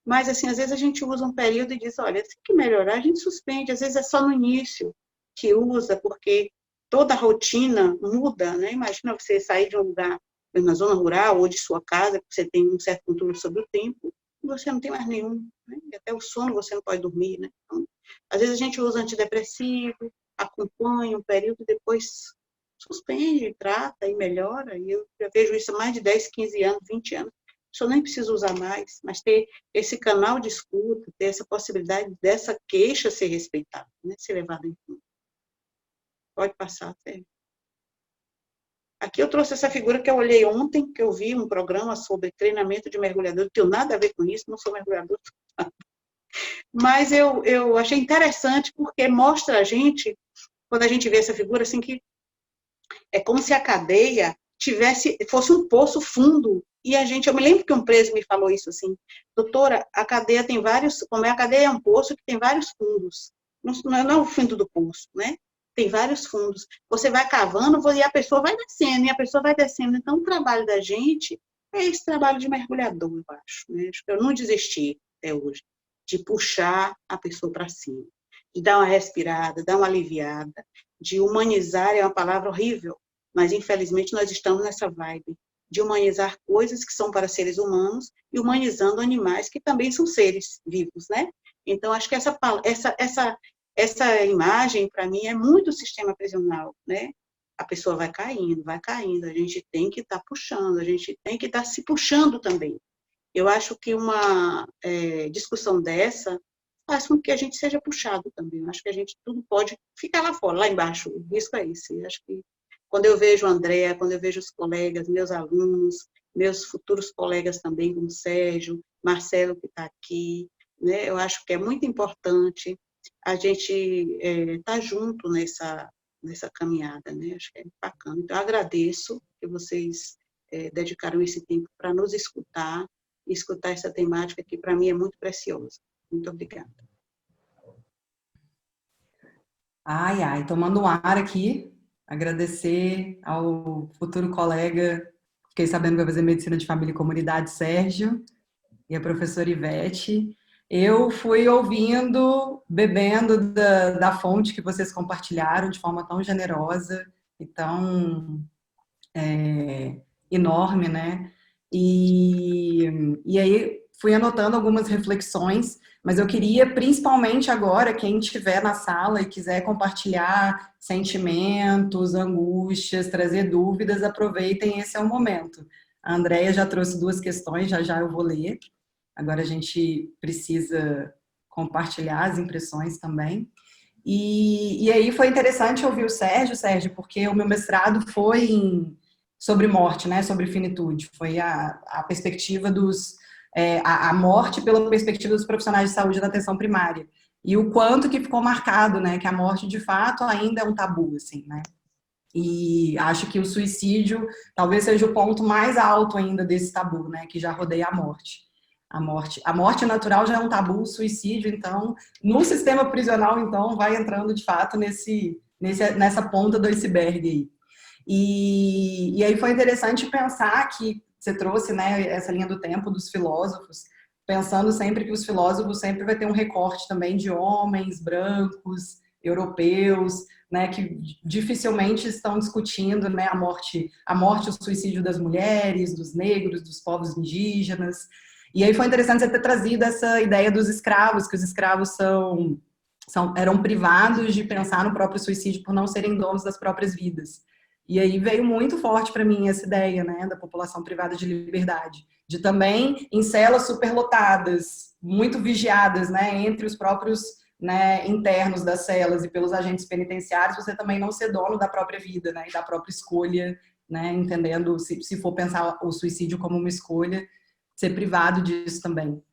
Mas, assim, às vezes a gente usa um período e diz, olha, se que melhorar, a gente suspende. Às vezes é só no início que usa, porque toda a rotina muda, né? Imagina você sair de um lugar na zona rural ou de sua casa, que você tem um certo controle sobre o tempo, e você não tem mais nenhum, né? E até o sono você não pode dormir, né? Então, às vezes a gente usa antidepressivo, acompanha um período e depois suspende, trata e melhora. E eu já vejo isso há mais de 10, 15 anos, 20 anos. A pessoa nem precisa usar mais, mas ter esse canal de escuta, ter essa possibilidade dessa queixa ser respeitada, né? Ser levada em conta. Pode passar, Sérgio. Aqui eu trouxe essa figura que eu olhei ontem, que eu vi um programa sobre treinamento de mergulhador, não tenho nada a ver com isso, não sou mergulhador. Mas eu achei interessante porque mostra a gente, quando a gente vê essa figura, assim, que é como se a cadeia fosse um poço fundo. E eu me lembro que um preso me falou isso assim, doutora, a cadeia tem vários, como é a cadeia é um poço que tem vários fundos. Não é o fundo do poço, né? Tem vários fundos. Você vai cavando e a pessoa vai descendo, e a pessoa vai descendo. Então, o trabalho da gente é esse trabalho de mergulhador, eu acho. Né? Acho que eu não desisti até hoje de puxar a pessoa para cima, de dar uma respirada, dar uma aliviada, de humanizar, é uma palavra horrível, mas infelizmente nós estamos nessa vibe de humanizar coisas que são para seres humanos e humanizando animais que também são seres vivos, né? Então, acho que essa imagem, para mim, é muito sistema prisional, né? A pessoa vai caindo, a gente tem que estar puxando, a gente tem que estar se puxando também. Eu acho que uma discussão dessa faz com que a gente seja puxado também. Eu acho que a gente tudo pode ficar lá fora, lá embaixo. O risco é esse. Eu acho que quando eu vejo a Andréa, quando eu vejo os colegas, meus alunos, meus futuros colegas também, como Sérgio, Marcelo, que está aqui, né? Eu acho que é muito importante a gente estar junto nessa caminhada, né? Acho que é bacana. Então, eu agradeço que vocês dedicaram esse tempo para nos escutar e escutar essa temática que, para mim, é muito preciosa. Muito obrigada. Ai, tomando um ar aqui, agradecer ao futuro colega, fiquei sabendo que vai fazer Medicina de Família e Comunidade, Sérgio, e a professora Ivete. Eu fui ouvindo, bebendo da fonte que vocês compartilharam de forma tão generosa e tão enorme, né? E, e aí fui anotando algumas reflexões, mas eu queria, principalmente agora, quem estiver na sala e quiser compartilhar sentimentos, angústias, trazer dúvidas, aproveitem, esse é o momento. A Andrea já trouxe duas questões, já já eu vou ler. Agora a gente precisa compartilhar as impressões também. E aí foi interessante ouvir o Sérgio, porque o meu mestrado foi sobre morte, né, sobre finitude. Foi a perspectiva a morte pela perspectiva dos profissionais de saúde da atenção primária. E o quanto que ficou marcado, né, que a morte de fato ainda é um tabu, assim, né. E acho que o suicídio talvez seja o ponto mais alto ainda desse tabu, né, que já rodeia a morte. A morte natural já é um tabu, o suicídio, então, no sistema prisional, então, vai entrando de fato nessa ponta do iceberg aí. E aí foi interessante pensar que você trouxe, né, essa linha do tempo dos filósofos, pensando sempre que os filósofos sempre vai ter um recorte também de homens brancos, europeus, né, que dificilmente estão discutindo, né, a morte, o suicídio das mulheres, dos negros, dos povos indígenas. E aí foi interessante você ter trazido essa ideia dos escravos, que os escravos eram privados de pensar no próprio suicídio por não serem donos das próprias vidas. E aí veio muito forte para mim essa ideia, né, da população privada de liberdade, de também em celas superlotadas, muito vigiadas, né, entre os próprios, né, internos das celas e pelos agentes penitenciários, você também não ser dono da própria vida, né, e da própria escolha, né, entendendo, se for pensar o suicídio como uma escolha, ser privado disso também.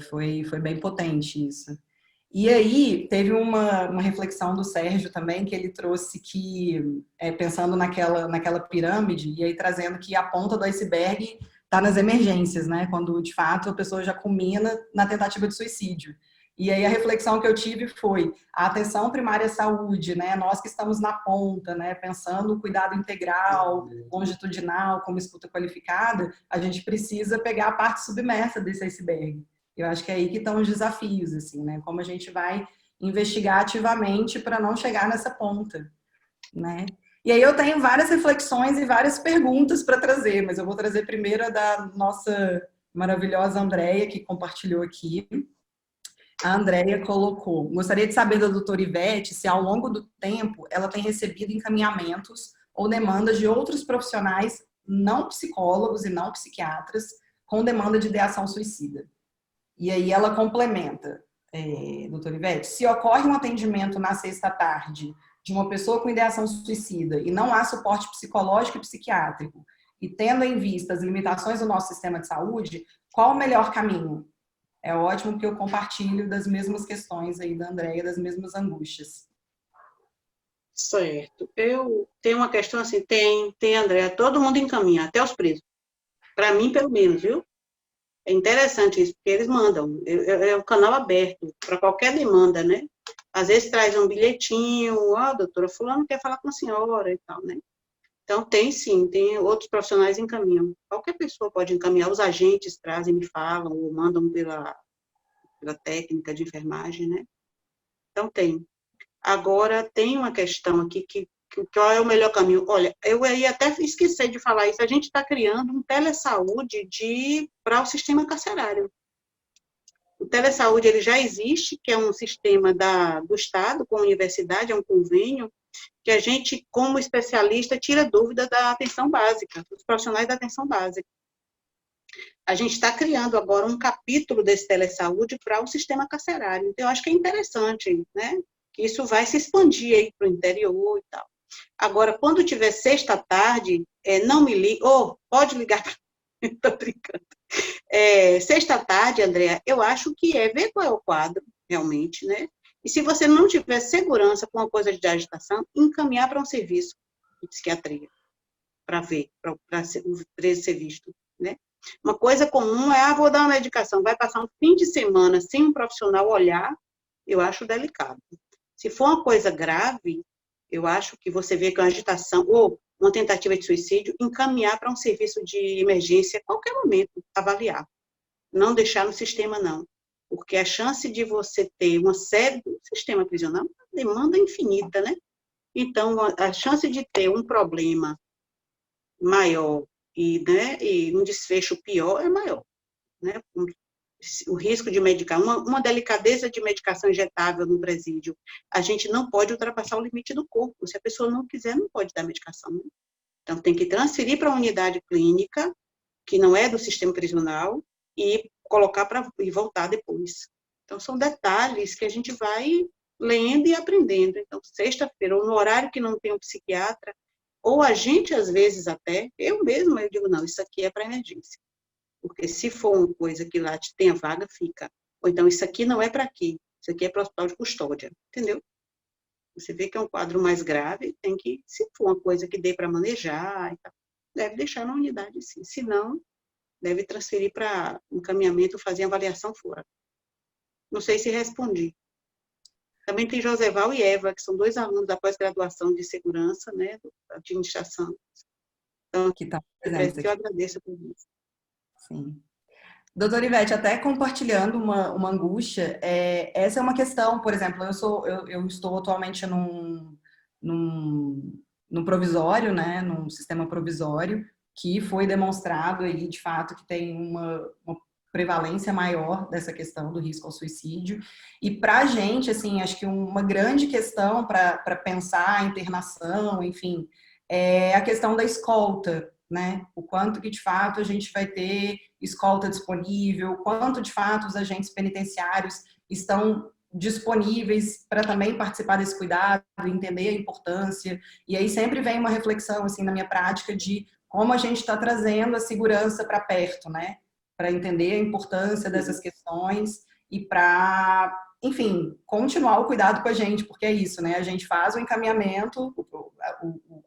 Foi bem potente isso. E aí, teve uma reflexão do Sérgio também, que ele trouxe que, pensando naquela pirâmide, e aí trazendo que a ponta do iceberg está nas emergências, né? Quando, de fato, a pessoa já culmina na tentativa de suicídio. E aí a reflexão que eu tive foi a atenção primária à saúde, né? Nós que estamos na ponta, né? Pensando o cuidado integral, longitudinal, como escuta qualificada, a gente precisa pegar a parte submersa desse iceberg. Eu acho que é aí que estão os desafios, assim, né? Como a gente vai investigar ativamente para não chegar nessa ponta, né? E aí eu tenho várias reflexões e várias perguntas para trazer, mas eu vou trazer primeiro a da nossa maravilhosa Andrea, que compartilhou aqui. A Andrea colocou: gostaria de saber da doutora Ivete se ao longo do tempo ela tem recebido encaminhamentos ou demandas de outros profissionais não psicólogos e não psiquiatras com demanda de ideação suicida. E aí ela complementa, doutora Ivete, se ocorre um atendimento na sexta-tarde de uma pessoa com ideação suicida e não há suporte psicológico e psiquiátrico, e tendo em vista as limitações do nosso sistema de saúde, qual o melhor caminho? É ótimo que eu compartilho das mesmas questões aí da Andréia, das mesmas angústias. Certo. Eu tenho uma questão assim, tem, Andréia, todo mundo encaminha, até os presos. Para mim, pelo menos, viu? É interessante isso, porque eles mandam. É um canal aberto para qualquer demanda, né? Às vezes traz um bilhetinho, doutora fulano quer falar com a senhora e tal, né? Então, tem sim, tem outros profissionais encaminham. Qualquer pessoa pode encaminhar, os agentes trazem, me falam, ou mandam pela técnica de enfermagem, né? Então, tem. Agora, tem uma questão aqui qual é o melhor caminho? Olha, eu ia até esquecer de falar isso, a gente está criando um telesaúde para o sistema carcerário. O telesaúde ele já existe, que é um sistema do Estado com a universidade, é um convênio, que a gente, como especialista, tira dúvida da atenção básica, dos profissionais da atenção básica. A gente está criando agora um capítulo desse telesaúde para o sistema carcerário. Então, eu acho que é interessante, né? Que isso vai se expandir aí para o interior e tal. Agora, quando tiver sexta-tarde, não me ligue, pode ligar para mim, estou brincando. Sexta-tarde, Andréa, eu acho que ver qual é o quadro, realmente, né? E se você não tiver segurança com uma coisa de agitação, encaminhar para um serviço de psiquiatria, para ver, para o preso ser visto, né? Uma coisa comum vou dar uma medicação, vai passar um fim de semana sem um profissional olhar, eu acho delicado. Se for uma coisa grave, eu acho que você vê que uma agitação ou uma tentativa de suicídio, encaminhar para um serviço de emergência a qualquer momento, avaliar. Não deixar no sistema, não. porque a chance de você ter uma série do sistema prisional é uma demanda infinita, né? Então, a chance de ter um problema maior e um desfecho pior é maior, né? O risco de medicar, uma delicadeza de medicação injetável no presídio, a gente não pode ultrapassar o limite do corpo. Se a pessoa não quiser, não pode dar medicação. Né? Então, tem que transferir para a unidade clínica, que não é do sistema prisional, e colocar e voltar depois. Então, são detalhes que a gente vai lendo e aprendendo. Então, sexta-feira, ou no horário que não tem um psiquiatra, ou a gente, às vezes, até, eu mesma, eu digo, não, isso aqui é para emergência. Porque se for uma coisa que lá tem a vaga, fica. Ou então, isso aqui não é para aqui, isso aqui é para o hospital de custódia, entendeu? Você vê que é um quadro mais grave, tem que, se for uma coisa que dê para manejar, deve deixar na unidade, sim. Se não, deve transferir para encaminhamento, fazer avaliação fora. Não sei se respondi. Também tem Joseval e Eva, que são 2 alunos da pós-graduação de segurança, né, da administração. Então, Que tá eu agradeço por isso. Sim. Doutora Ivete, até compartilhando uma angústia, essa é uma questão, por exemplo, eu estou atualmente num provisório, né, num sistema provisório, que foi demonstrado aí, de fato, que tem uma prevalência maior dessa questão do risco ao suicídio. E para a gente, assim, acho que uma grande questão para pensar a internação, enfim, é a questão da escolta, né? O quanto que, de fato, a gente vai ter escolta disponível, quanto, de fato, os agentes penitenciários estão disponíveis para também participar desse cuidado, entender a importância. E aí sempre vem uma reflexão, assim, na minha prática de como a gente está trazendo a segurança para perto, né? Para entender a importância dessas questões e para, enfim, continuar o cuidado com a gente, porque é isso, né? A gente faz o encaminhamento,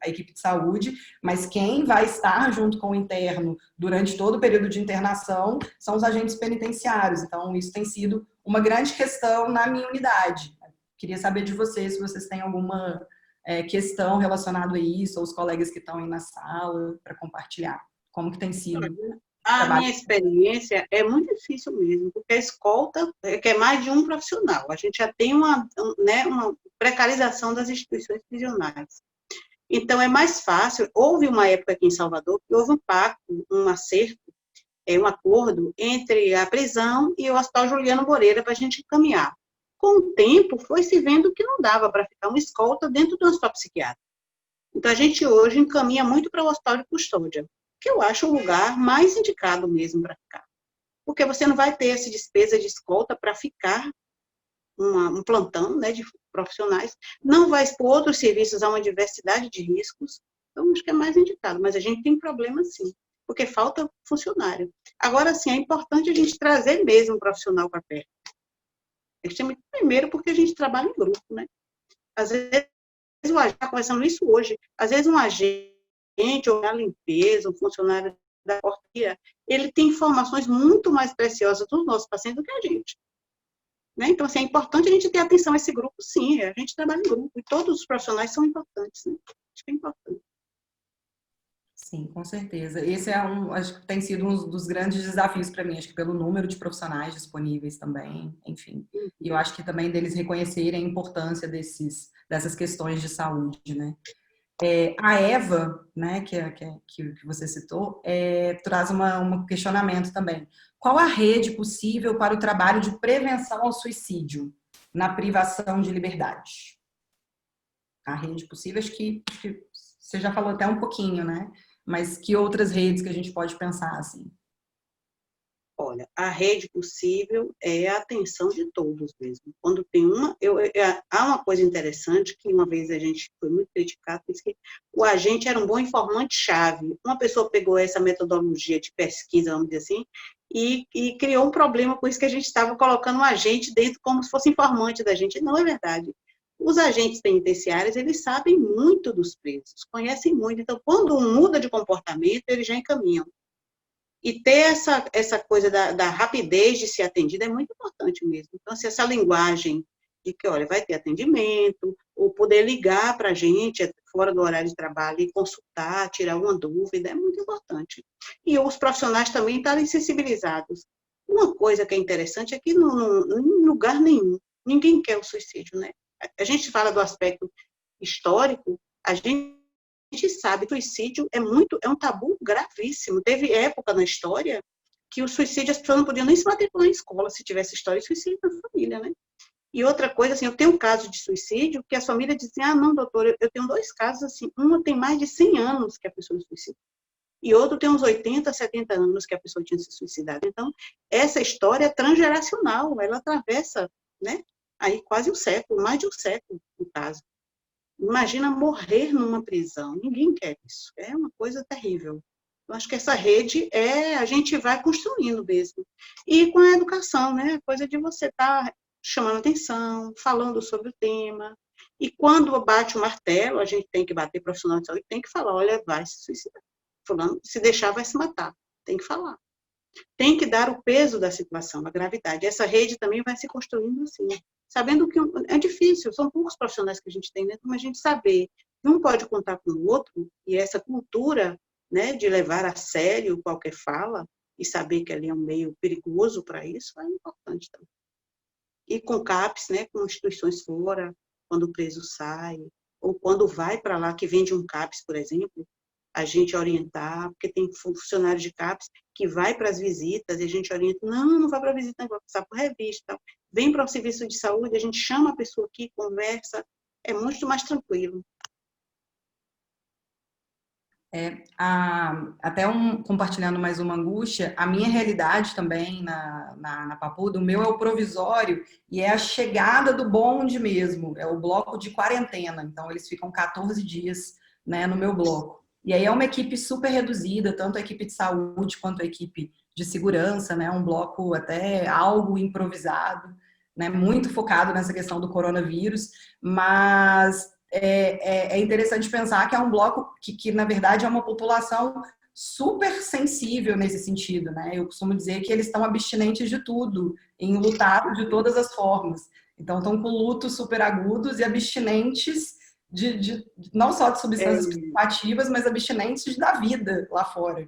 a equipe de saúde, mas quem vai estar junto com o interno durante todo o período de internação são os agentes penitenciários. Então, isso tem sido uma grande questão na minha unidade. Queria saber de vocês se vocês têm alguma questão relacionada a isso, ou os colegas que estão aí na sala, para compartilhar. Como que tem sido? A minha experiência é muito difícil mesmo, porque a escolta é mais de um profissional. A gente já tem uma precarização das instituições prisionais. Então, é mais fácil. Houve uma época aqui em Salvador que houve um pacto, um acerto, um acordo entre a prisão e o Hospital Juliano Moreira para a gente encaminhar. Com o tempo, foi se vendo que não dava para ficar uma escolta dentro do hospital psiquiátrico. Então, a gente hoje encaminha muito para o hospital de custódia, que eu acho o lugar mais indicado mesmo para ficar. Porque você não vai ter essa despesa de escolta para ficar um plantão, né, de profissionais, não vai expor outros serviços a uma diversidade de riscos, então acho que é mais indicado, mas a gente tem problema sim, porque falta funcionário. Agora, sim, é importante a gente trazer mesmo um profissional para perto. Primeiro porque a gente trabalha em grupo, né? Às vezes, está começando isso hoje, às vezes um agente ou a limpeza, um funcionário da portaria, ele tem informações muito mais preciosas dos nossos pacientes do que a gente. Né? Então, assim, é importante a gente ter atenção a esse grupo, sim, a gente trabalha em grupo, e todos os profissionais são importantes, né? Acho que é importante. Sim, com certeza. Esse acho que tem sido um dos grandes desafios para mim, acho que pelo número de profissionais disponíveis também, enfim. E eu acho que também deles reconhecerem a importância dessas questões de saúde, né? A Eva, né, que você citou, traz um questionamento também. Qual a rede possível para o trabalho de prevenção ao suicídio na privação de liberdade? A rede possível, acho que você já falou até um pouquinho, né? Mas que outras redes que a gente pode pensar, assim? Olha, a rede possível é a atenção de todos mesmo. Quando tem há uma coisa interessante, que uma vez a gente foi muito criticado, disse que o agente era um bom informante-chave. Uma pessoa pegou essa metodologia de pesquisa, vamos dizer assim, e criou um problema com isso, que a gente estava colocando um agente dentro como se fosse informante da gente. Não é verdade. Os agentes penitenciários, eles sabem muito dos presos, conhecem muito. Então, quando um muda de comportamento, eles já encaminham. E ter essa coisa da rapidez de ser atendido é muito importante mesmo. Então, assim, essa linguagem de que, olha, vai ter atendimento, ou poder ligar para a gente fora do horário de trabalho e consultar, tirar alguma dúvida, é muito importante. E os profissionais também estarem sensibilizados Uma coisa que é interessante é que em lugar nenhum, ninguém quer o suicídio, né? A gente fala do aspecto histórico, a gente sabe que o suicídio é um tabu gravíssimo. Teve época na história que o suicídio, as pessoas não podiam nem se matricular em escola se tivesse história de suicídio na família, né? E outra coisa, assim, eu tenho um caso de suicídio que a família diz assim, não, doutor, eu tenho 2 casos, assim, uma tem mais de 100 anos que a pessoa se suicida, e outro tem uns 80, 70 anos que a pessoa tinha se suicidado. Então, essa história é transgeracional, ela atravessa, né, aí quase um século, mais de um século, no caso. Imagina morrer numa prisão, ninguém quer isso, é uma coisa terrível. Eu acho que essa rede a gente vai construindo mesmo. E com a educação, né? A coisa de você estar chamando atenção, falando sobre o tema. E quando bate o martelo, a gente tem que bater profissional de saúde, tem que falar, olha, vai se suicidar. Fulano, se deixar, vai se matar. Tem que falar. Tem que dar o peso da situação, a gravidade. Essa rede também vai se construindo assim, sabendo que é difícil, são poucos profissionais que a gente tem, né? Mas a gente saber que um pode contar com o outro, e essa cultura, né, de levar a sério qualquer fala, e saber que ali é um meio perigoso para isso, é importante também. E com CAPS, né, com instituições fora, quando o preso sai, ou quando vai para lá, que vende um CAPS, por exemplo, a gente orientar, porque tem funcionários de CAPS que vai para as visitas e a gente orienta, não vai para a visita, não vai passar por revista, tal. Vem para o serviço de saúde, a gente chama a pessoa aqui, conversa, é muito mais tranquilo. Até compartilhando mais uma angústia, a minha realidade também na Papuda, o meu é o provisório e é a chegada do bonde mesmo, é o bloco de quarentena, então eles ficam 14 dias, né, no meu bloco. E aí é uma equipe super reduzida, tanto a equipe de saúde quanto a equipe de segurança, né, um bloco até algo improvisado, né, muito focado nessa questão do coronavírus, mas é interessante pensar que é um bloco que, na verdade, é uma população super sensível nesse sentido, né? Eu costumo dizer que eles estão abstinentes de tudo, em lutar de todas as formas. Então, estão com lutos super agudos e abstinentes não só de substâncias psicoativas, mas abstinentes da vida lá fora.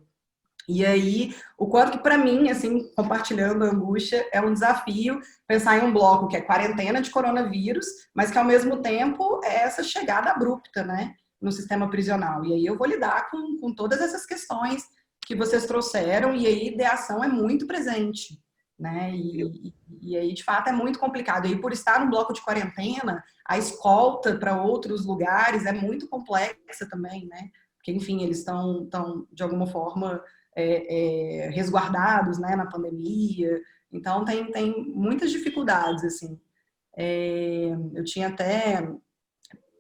E aí, o quanto que para mim, assim, compartilhando a angústia, é um desafio pensar em um bloco que é quarentena de coronavírus, mas que ao mesmo tempo é essa chegada abrupta, né, no sistema prisional. E aí eu vou lidar com todas essas questões que vocês trouxeram, e aí a ideação é muito presente, né, e aí de fato é muito complicado. E aí, por estar no bloco de quarentena, a escolta para outros lugares é muito complexa também, né, porque enfim, eles estão de alguma forma resguardados, né, na pandemia. Então, tem muitas dificuldades, assim. Eu tinha até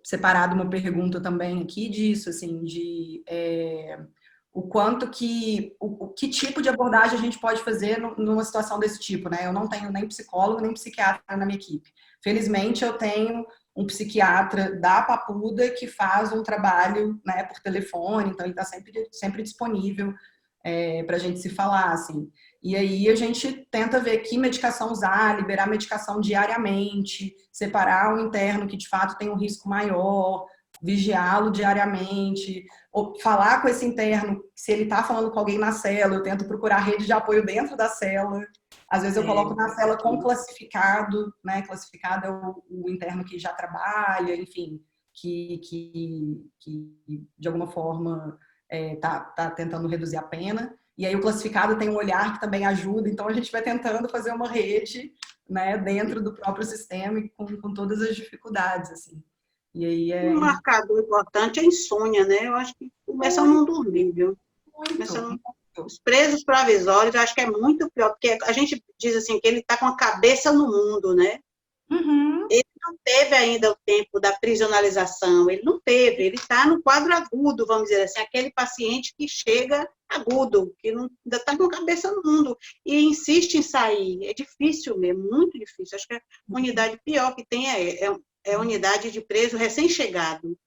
separado uma pergunta também aqui disso, assim, o quanto que tipo de abordagem a gente pode fazer numa situação desse tipo, né? Eu não tenho nem psicólogo, nem psiquiatra na minha equipe. Felizmente, eu tenho um psiquiatra da Papuda que faz um trabalho, né, por telefone, então ele está sempre disponível para a gente se falar, assim. E aí a gente tenta ver que medicação usar, liberar medicação diariamente, separar o interno que de fato tem um risco maior, vigiá-lo diariamente, ou falar com esse interno, se ele está falando com alguém na cela, eu tento procurar rede de apoio dentro da cela. Às vezes eu coloco na cela com classificado, né? Classificado é o interno que já trabalha, enfim, que de alguma forma tá tentando reduzir a pena. E aí o classificado tem um olhar que também ajuda, então a gente vai tentando fazer uma rede, né, dentro do próprio sistema e com todas as dificuldades, assim. E aí Um marcador importante é a insônia, né? Eu acho que começa a não dormir, viu? Os presos provisórios, eu acho que é muito pior, porque a gente diz assim que ele está com a cabeça no mundo, né? Uhum. Ele não teve ainda o tempo da prisionalização, ele não teve, ele está no quadro agudo, vamos dizer assim, aquele paciente que chega agudo, que não, ainda está com a cabeça no mundo e insiste em sair. É difícil mesmo, muito difícil. Acho que a unidade pior que tem é a unidade de preso recém-chegado.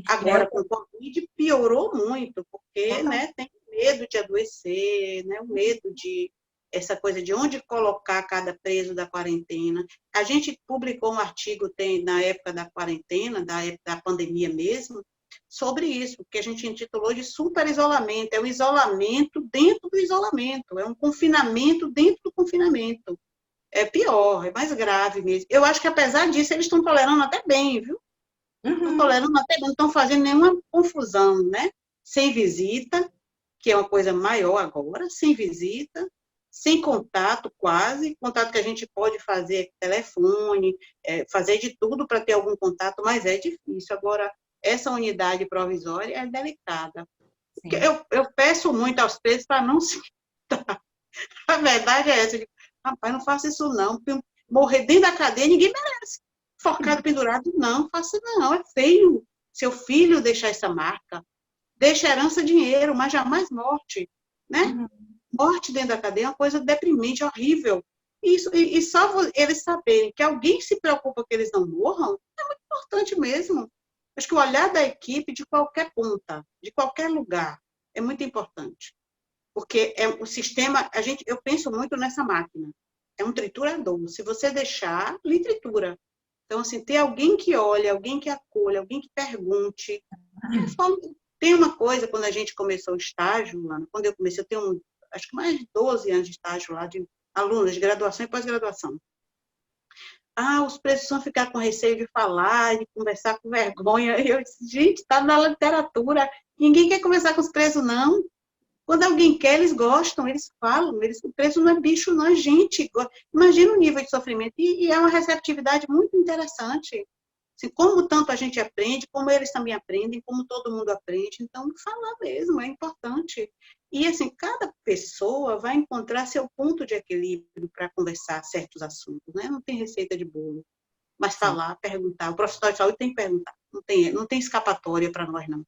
Agora, com o Covid, piorou muito, porque né, tem medo de adoecer, né, o medo de essa coisa de onde colocar cada preso da quarentena. A gente publicou um artigo na época da quarentena, da época da pandemia mesmo, sobre isso, que a gente intitulou de super-isolamento. É o isolamento dentro do isolamento, é um confinamento dentro do confinamento. É pior, é mais grave mesmo. Eu acho que, apesar disso, eles estão tolerando até bem, viu? Estão tolerando até bem, não estão fazendo nenhuma confusão, né? Sem visita, que é uma coisa maior agora, sem visita, sem contato quase, contato que a gente pode fazer telefone, fazer de tudo para ter algum contato, mas é difícil. Agora, essa unidade provisória é delicada. Eu peço muito aos presos para não se... A verdade é essa. Eu digo, rapaz, não faça isso não, porque morrer dentro da cadeia ninguém merece. Forcado, pendurado, não, faça não, é feio. Seu filho deixar essa marca, deixa herança, dinheiro, mas jamais morte, né? Morte dentro da cadeia é uma coisa deprimente, horrível. E só eles saberem que alguém se preocupa que eles não morram, é muito importante mesmo. Acho que o olhar da equipe de qualquer ponta, de qualquer lugar, é muito importante. Porque o sistema, eu penso muito nessa máquina. É um triturador. Se você deixar, lhe tritura. Então, assim, ter alguém que olhe, alguém que acolha, alguém que pergunte. Tem uma coisa, quando a gente começou o estágio, quando eu comecei, eu tenho, acho que mais de 12 anos de estágio lá, de alunos de graduação e pós-graduação. Os presos vão ficar com receio de falar, de conversar com vergonha. Eu disse, gente, está na literatura. Ninguém quer conversar com os presos, não. Quando alguém quer, eles gostam, eles falam. O preso não é bicho, não é gente. Imagina o nível de sofrimento. E é uma receptividade muito interessante. Assim, como tanto a gente aprende, como eles também aprendem, como todo mundo aprende. Então, falar mesmo é importante. E, assim, cada pessoa vai encontrar seu ponto de equilíbrio para conversar certos assuntos, né? Não tem receita de bolo. Mas falar, perguntar. O profissional de saúde tem que perguntar. Não tem escapatória para nós, não.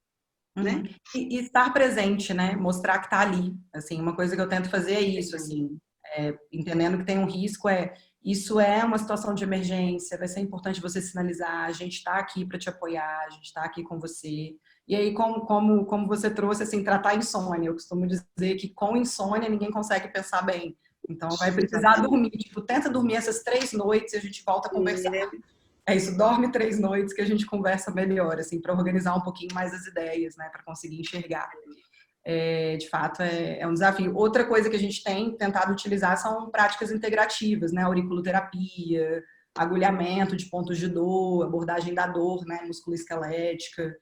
Né? E estar presente, né? Mostrar que está ali. Assim, uma coisa que eu tento fazer é isso, assim, entendendo que tem um risco, isso é uma situação de emergência, vai ser importante você sinalizar, a gente está aqui para te apoiar, a gente está aqui com você. E aí, como você trouxe, assim, tratar a insônia. Eu costumo dizer que com insônia ninguém consegue pensar bem. Então, vai precisar dormir. Tipo, tenta dormir essas 3 noites e a gente volta a conversar. É isso, dorme 3 noites que a gente conversa melhor, assim, para organizar um pouquinho mais as ideias, né, para conseguir enxergar. De fato, é um desafio. Outra coisa que a gente tem tentado utilizar são práticas integrativas, né, auriculoterapia, agulhamento de pontos de dor, abordagem da dor, né, musculoesquelética.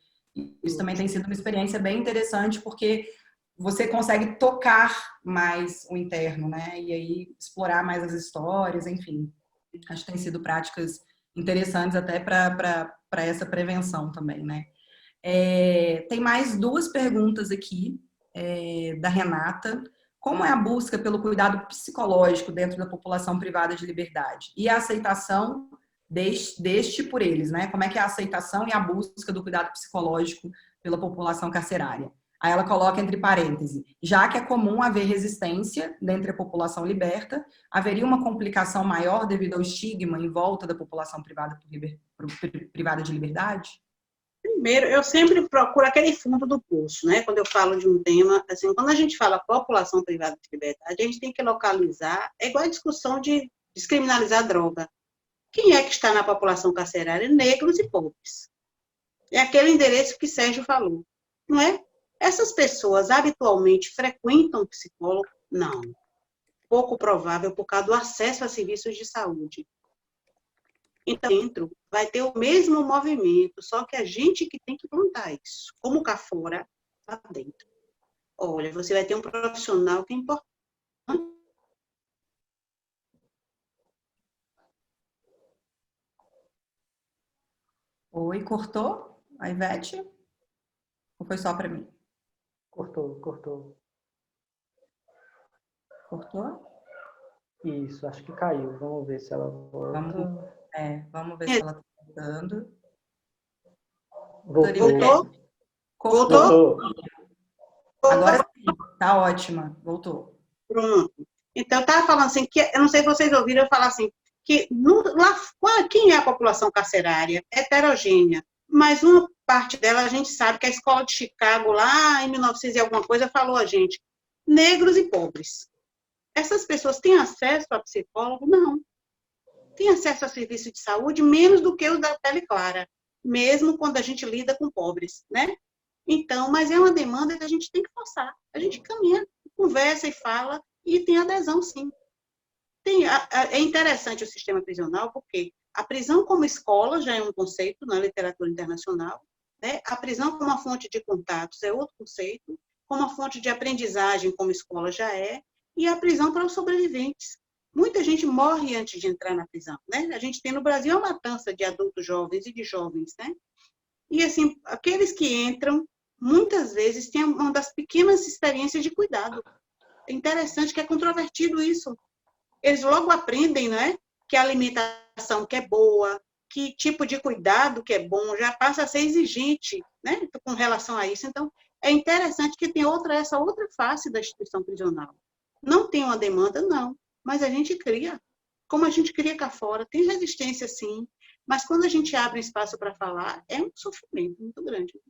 Isso também tem sido uma experiência bem interessante, porque você consegue tocar mais o interno, né, e aí explorar mais as histórias, enfim. Acho que tem sido práticas interessantes até para essa prevenção também, né? Tem mais 2 perguntas aqui, da Renata. Como é a busca pelo cuidado psicológico dentro da população privada de liberdade? E a aceitação deste por eles, né? Como é que é a aceitação e a busca do cuidado psicológico pela população carcerária? Aí ela coloca entre parênteses, já que é comum haver resistência dentre a população liberta, haveria uma complicação maior devido ao estigma em volta da população privada de liberdade? Primeiro, eu sempre procuro aquele fundo do poço, né? Quando eu falo de um tema, assim, quando a gente fala população privada de liberdade, a gente tem que localizar, é igual a discussão de descriminalizar a droga. Quem é que está na população carcerária? Negros e pobres. É aquele endereço que Sérgio falou, não é? Essas pessoas habitualmente frequentam psicólogo? Não. Pouco provável por causa do acesso a serviços de saúde. Então, dentro vai ter o mesmo movimento, só que a gente que tem que plantar isso. Como cá fora, lá dentro. Olha, você vai ter um profissional que é importante. Oi, cortou? A Ivete? Ou foi só para mim? Cortou. Cortou? Isso, acho que caiu. Vamos ver se ela volta. Vamos ver se ela está voltando. Voltou? Voltou? Agora sim, tá ótima, voltou. Pronto. Então, eu estava falando assim, que eu não sei se vocês ouviram eu falar assim, que quem é a população carcerária? Heterogênea. Mas uma parte dela, a gente sabe que a escola de Chicago, lá em 1900 e alguma coisa, falou a gente, negros e pobres. Essas pessoas têm acesso a psicólogo? Não. Têm acesso a serviço de saúde menos do que os da pele clara. mesmo quando a gente lida com pobres, né? Então, mas é uma demanda que a gente tem que forçar. A gente caminha, conversa e fala, e tem adesão, sim. É interessante o sistema prisional, porque a prisão como escola já é um conceito na literatura internacional, né? A prisão como uma fonte de contatos é outro conceito, como uma fonte de aprendizagem como escola já é, e a prisão para os sobreviventes. Muita gente morre antes de entrar na prisão, né? A gente tem no Brasil uma matança de adultos jovens e de jovens, né? E, assim, aqueles que entram, muitas vezes, têm uma das pequenas experiências de cuidado. É interessante que é controvertido isso. Eles logo aprendem, né, que a alimentação que é boa, que tipo de cuidado que é bom, já passa a ser exigente, né, com relação a isso. Então, é interessante que tem essa outra face da instituição prisional. Não tem uma demanda, não, mas a gente cria. Como a gente cria cá fora, tem resistência, sim, mas quando a gente abre espaço para falar, é um sofrimento muito grande.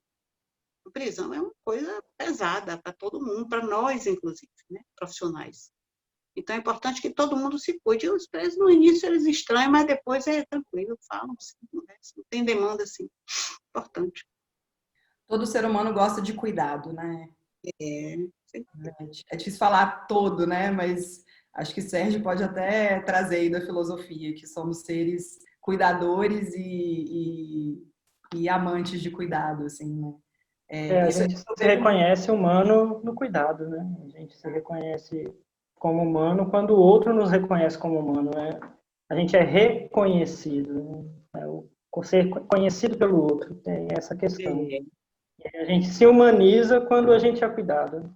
A prisão é uma coisa pesada para todo mundo, para nós, inclusive, né, profissionais. Então, é importante que todo mundo se cuide. Os presos, no início, eles estranham, mas depois é tranquilo, falam, assim, não tem demanda, assim, importante. Todo ser humano gosta de cuidado, né? É, É difícil falar todo, né? Mas acho que Sérgio pode até trazer aí da filosofia, que somos seres cuidadores e amantes de cuidado, assim, né? A Isso é gente se reconhece humano no cuidado, né? A gente se reconhece como humano quando o outro nos reconhece como humano, né? A gente é reconhecido, né? O ser conhecido pelo outro, tem essa questão. E a gente se humaniza quando a gente é cuidado.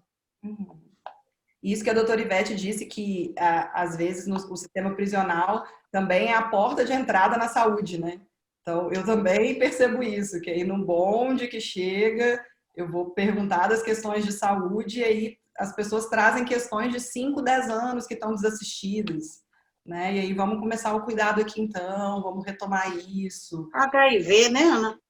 Isso que a doutora Ivete disse, que às vezes o sistema prisional também é a porta de entrada na saúde, né? Então, eu também percebo isso, que aí no bonde que chega, eu vou perguntar das questões de saúde e aí as pessoas trazem questões de 5, 10 anos que estão desassistidas, né? E aí vamos começar o cuidado aqui então, vamos retomar isso. HIV, né, Ana?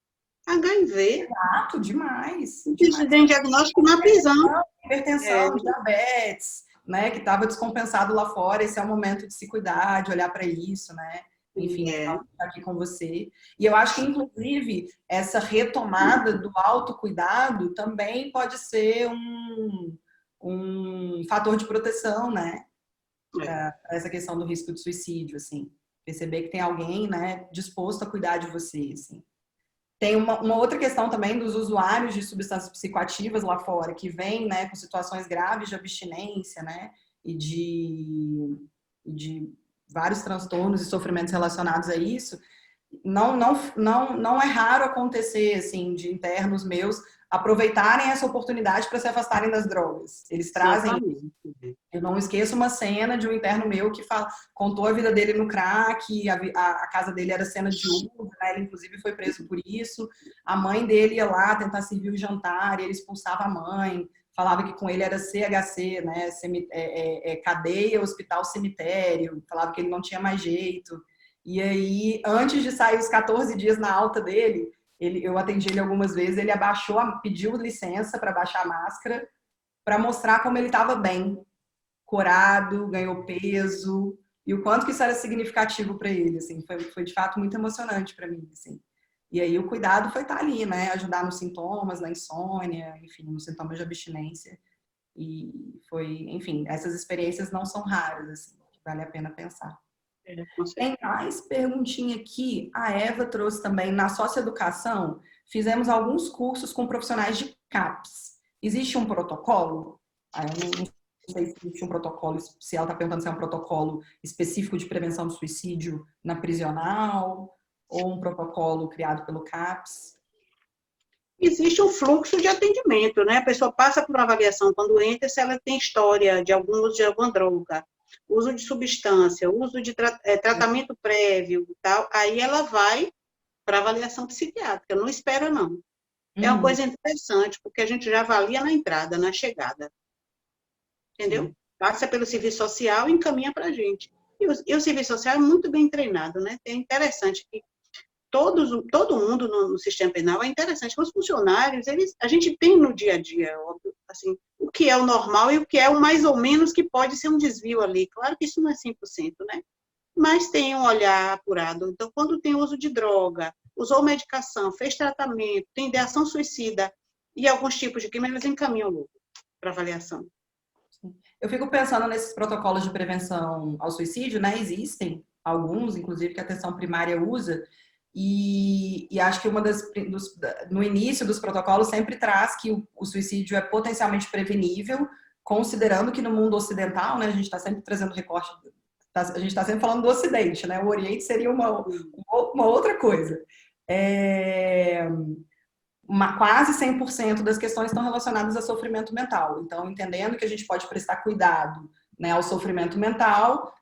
HIV. Exato, demais. Isso tem diagnóstico na prisão. Hipertensão, diabetes, né, que estava descompensado lá fora. Esse é o momento de se cuidar, de olhar para isso, né? Enfim, estar aqui com você. E eu acho que, inclusive, essa retomada do autocuidado também pode ser um fator de proteção, né? Para essa questão do risco de suicídio, assim. Perceber que tem alguém, né, disposto a cuidar de você, assim. Tem uma outra questão também dos usuários de substâncias psicoativas lá fora, que vêm, né, com situações graves de abstinência, né, e de vários transtornos e sofrimentos relacionados a isso. Não é raro acontecer, assim, de internos meus aproveitarem essa oportunidade para se afastarem das drogas. Eles trazem. Eu não esqueço uma cena de um interno meu que contou a vida dele no crack, a casa dele era cena de uva, né? Ele inclusive foi preso por isso. A mãe dele ia lá tentar servir o jantar e ele expulsava a mãe, falava que com ele era CHC, né? Cadeia, hospital, cemitério, falava que ele não tinha mais jeito. E aí, antes de sair os 14 dias na alta dele, eu atendi ele algumas vezes, ele pediu licença para baixar a máscara, para mostrar como ele estava bem, corado, ganhou peso, e o quanto que isso era significativo para ele, assim, foi de fato muito emocionante para mim, assim. E aí o cuidado foi estar ali, né, ajudar nos sintomas, na insônia, enfim, nos sintomas de abstinência. E foi, enfim, essas experiências não são raras, assim, vale a pena pensar. Tem mais perguntinha aqui. A Eva trouxe também, na socioeducação, fizemos alguns cursos com profissionais de CAPS. Existe um protocolo? Eu não sei se existe um protocolo, se ela está perguntando se é um protocolo específico de prevenção do suicídio na prisional ou um protocolo criado pelo CAPS. Existe um fluxo de atendimento, né? A pessoa passa por uma avaliação quando entra, se ela tem história de algum uso de alguma droga, uso de substância, uso de tratamento prévio e tal, aí ela vai para avaliação psiquiátrica, não espera não. É uma coisa interessante, porque a gente já avalia na entrada, na chegada. Entendeu? Passa pelo serviço social e encaminha para a gente. E o serviço social é muito bem treinado, né? É interessante que todo mundo no sistema penal é interessante. Os funcionários, a gente tem no dia a dia, óbvio, assim, o que é o normal e o que é o mais ou menos que pode ser um desvio ali. Claro que isso não é 100%, né? mas tem um olhar apurado. Então, quando tem uso de droga, usou medicação, fez tratamento, tem ideação suicida e alguns tipos de crime, eles encaminham logo para avaliação. Eu fico pensando nesses protocolos de prevenção ao suicídio, né? Existem alguns, inclusive, que a atenção primária usa, e acho que no início dos protocolos sempre traz que o suicídio é potencialmente prevenível, considerando que no mundo ocidental, né, a gente está sempre trazendo recorte, a gente está sempre falando do Ocidente, né? O Oriente seria uma outra coisa. Quase 100% das questões estão relacionadas a sofrimento mental. Então, entendendo que a gente pode prestar cuidado, né, ao sofrimento mental,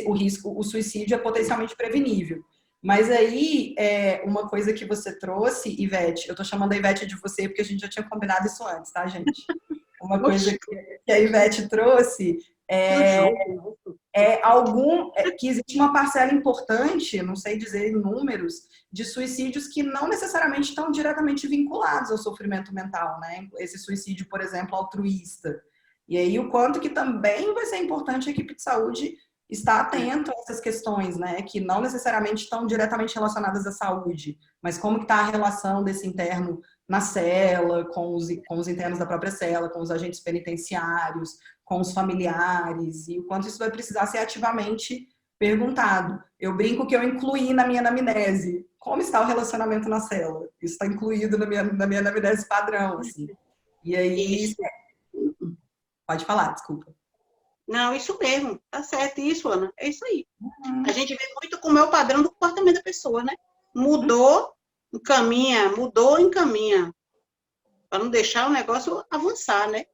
o suicídio é potencialmente prevenível. Mas aí, uma coisa que você trouxe, Ivete, eu estou chamando a Ivete de você porque a gente já tinha combinado isso antes, tá, gente? Uma coisa que a Ivete trouxe que existe uma parcela importante, não sei dizer em números, de suicídios que não necessariamente estão diretamente vinculados ao sofrimento mental, né? Esse suicídio, por exemplo, altruísta. E aí o quanto que também vai ser importante a equipe de saúde estar atento a essas questões, né? Que não necessariamente estão diretamente relacionadas à saúde, mas como que está a relação desse interno na cela, com os internos da própria cela, com os agentes penitenciários, com os familiares, e o quanto isso vai precisar ser ativamente perguntado. Eu brinco que eu incluí na minha anamnese. Como está o relacionamento na cela? Isso está incluído na minha anamnese padrão, assim. E aí... Isso. Pode falar, desculpa. Não, isso mesmo. Tá certo. Isso, Ana. É isso aí. A gente vê muito como é o padrão do comportamento da pessoa, né? Mudou, encaminha. Mudou, encaminha. Para não deixar o negócio avançar, né?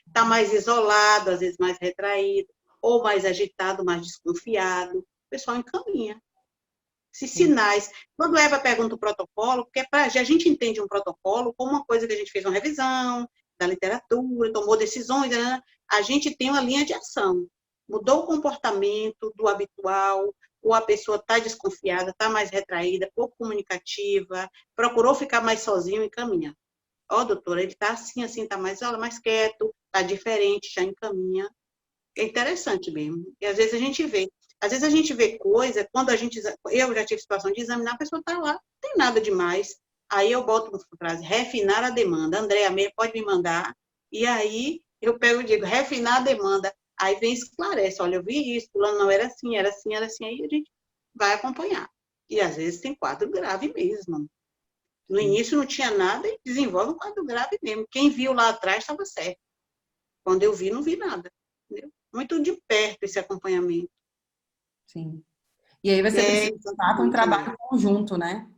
Está mais isolado, às vezes mais retraído, ou mais agitado, mais desconfiado. O pessoal encaminha. Esses sinais. Quando Eva pergunta o protocolo, porque a gente entende um protocolo como uma coisa que a gente fez uma revisão da literatura, tomou decisões, né? A gente tem uma linha de ação. Mudou o comportamento do habitual, ou a pessoa está desconfiada, está mais retraída, pouco comunicativa, procurou ficar mais sozinho e caminha. Ó, doutora, ele está assim, está mais quieto, está diferente, já encaminha. É interessante mesmo. E às vezes a gente vê coisa, quando eu já tive situação de examinar, a pessoa está lá, não tem nada demais. Aí eu boto uma frase, refinar a demanda. Andréa Meia pode me mandar. E aí eu pego e digo, refinar a demanda. Aí vem e esclarece, olha, eu vi isso, fulano não era assim, era assim, era assim. Aí a gente vai acompanhar. E às vezes tem quadro grave mesmo. No início não tinha nada e desenvolve um quadro grave mesmo. Quem viu lá atrás estava certo. Quando eu vi, não vi nada. Entendeu? Muito de perto esse acompanhamento. Sim. E aí você precisa de um trabalho conjunto, né?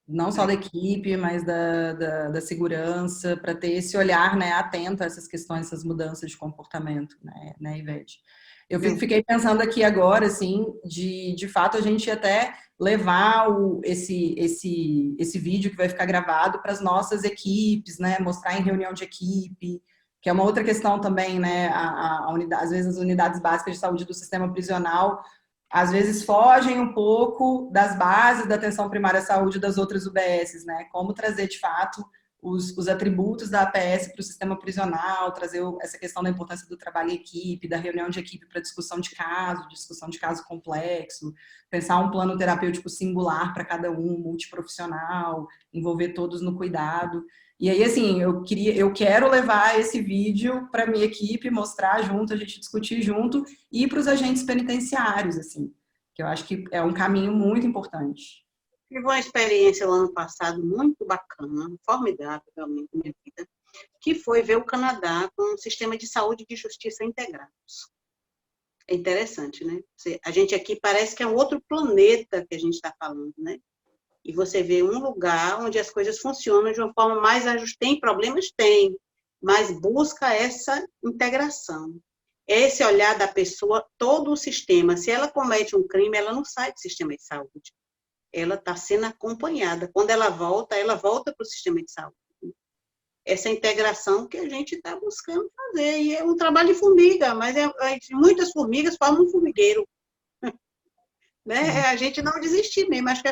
Não só da equipe, mas da segurança, para ter esse olhar, né, atento a essas questões, essas mudanças de comportamento, né, Ivete? Eu fiquei pensando aqui agora, assim, de fato a gente até levar esse vídeo que vai ficar gravado para as nossas equipes, né, mostrar em reunião de equipe, que é uma outra questão também, né, às vezes as unidades básicas de saúde do sistema prisional às vezes fogem um pouco das bases da atenção primária à saúde das outras UBSs, né? Como trazer, de fato, os atributos da APS para o sistema prisional, trazer essa questão da importância do trabalho em equipe, da reunião de equipe para discussão de caso complexo, pensar um plano terapêutico singular para cada um, multiprofissional, envolver todos no cuidado. E aí, assim, eu quero levar esse vídeo para a minha equipe, mostrar junto, a gente discutir junto, e para os agentes penitenciários, assim, que eu acho que é um caminho muito importante. Tive uma experiência no ano passado muito bacana, formidável realmente na minha vida, que foi ver o Canadá com um sistema de saúde e de justiça integrados. É interessante, né? A gente aqui parece que é um outro planeta que a gente está falando, né? E você vê um lugar onde as coisas funcionam de uma forma mais ajustada. Tem problemas? Tem, mas busca essa integração. Esse olhar da pessoa, todo o sistema. Se ela comete um crime, ela não sai do sistema de saúde. Ela está sendo acompanhada. Quando ela volta para o sistema de saúde. Essa integração que a gente está buscando fazer. E é um trabalho de formiga, mas muitas formigas formam um formigueiro. Né? A gente não desistir mesmo. Acho que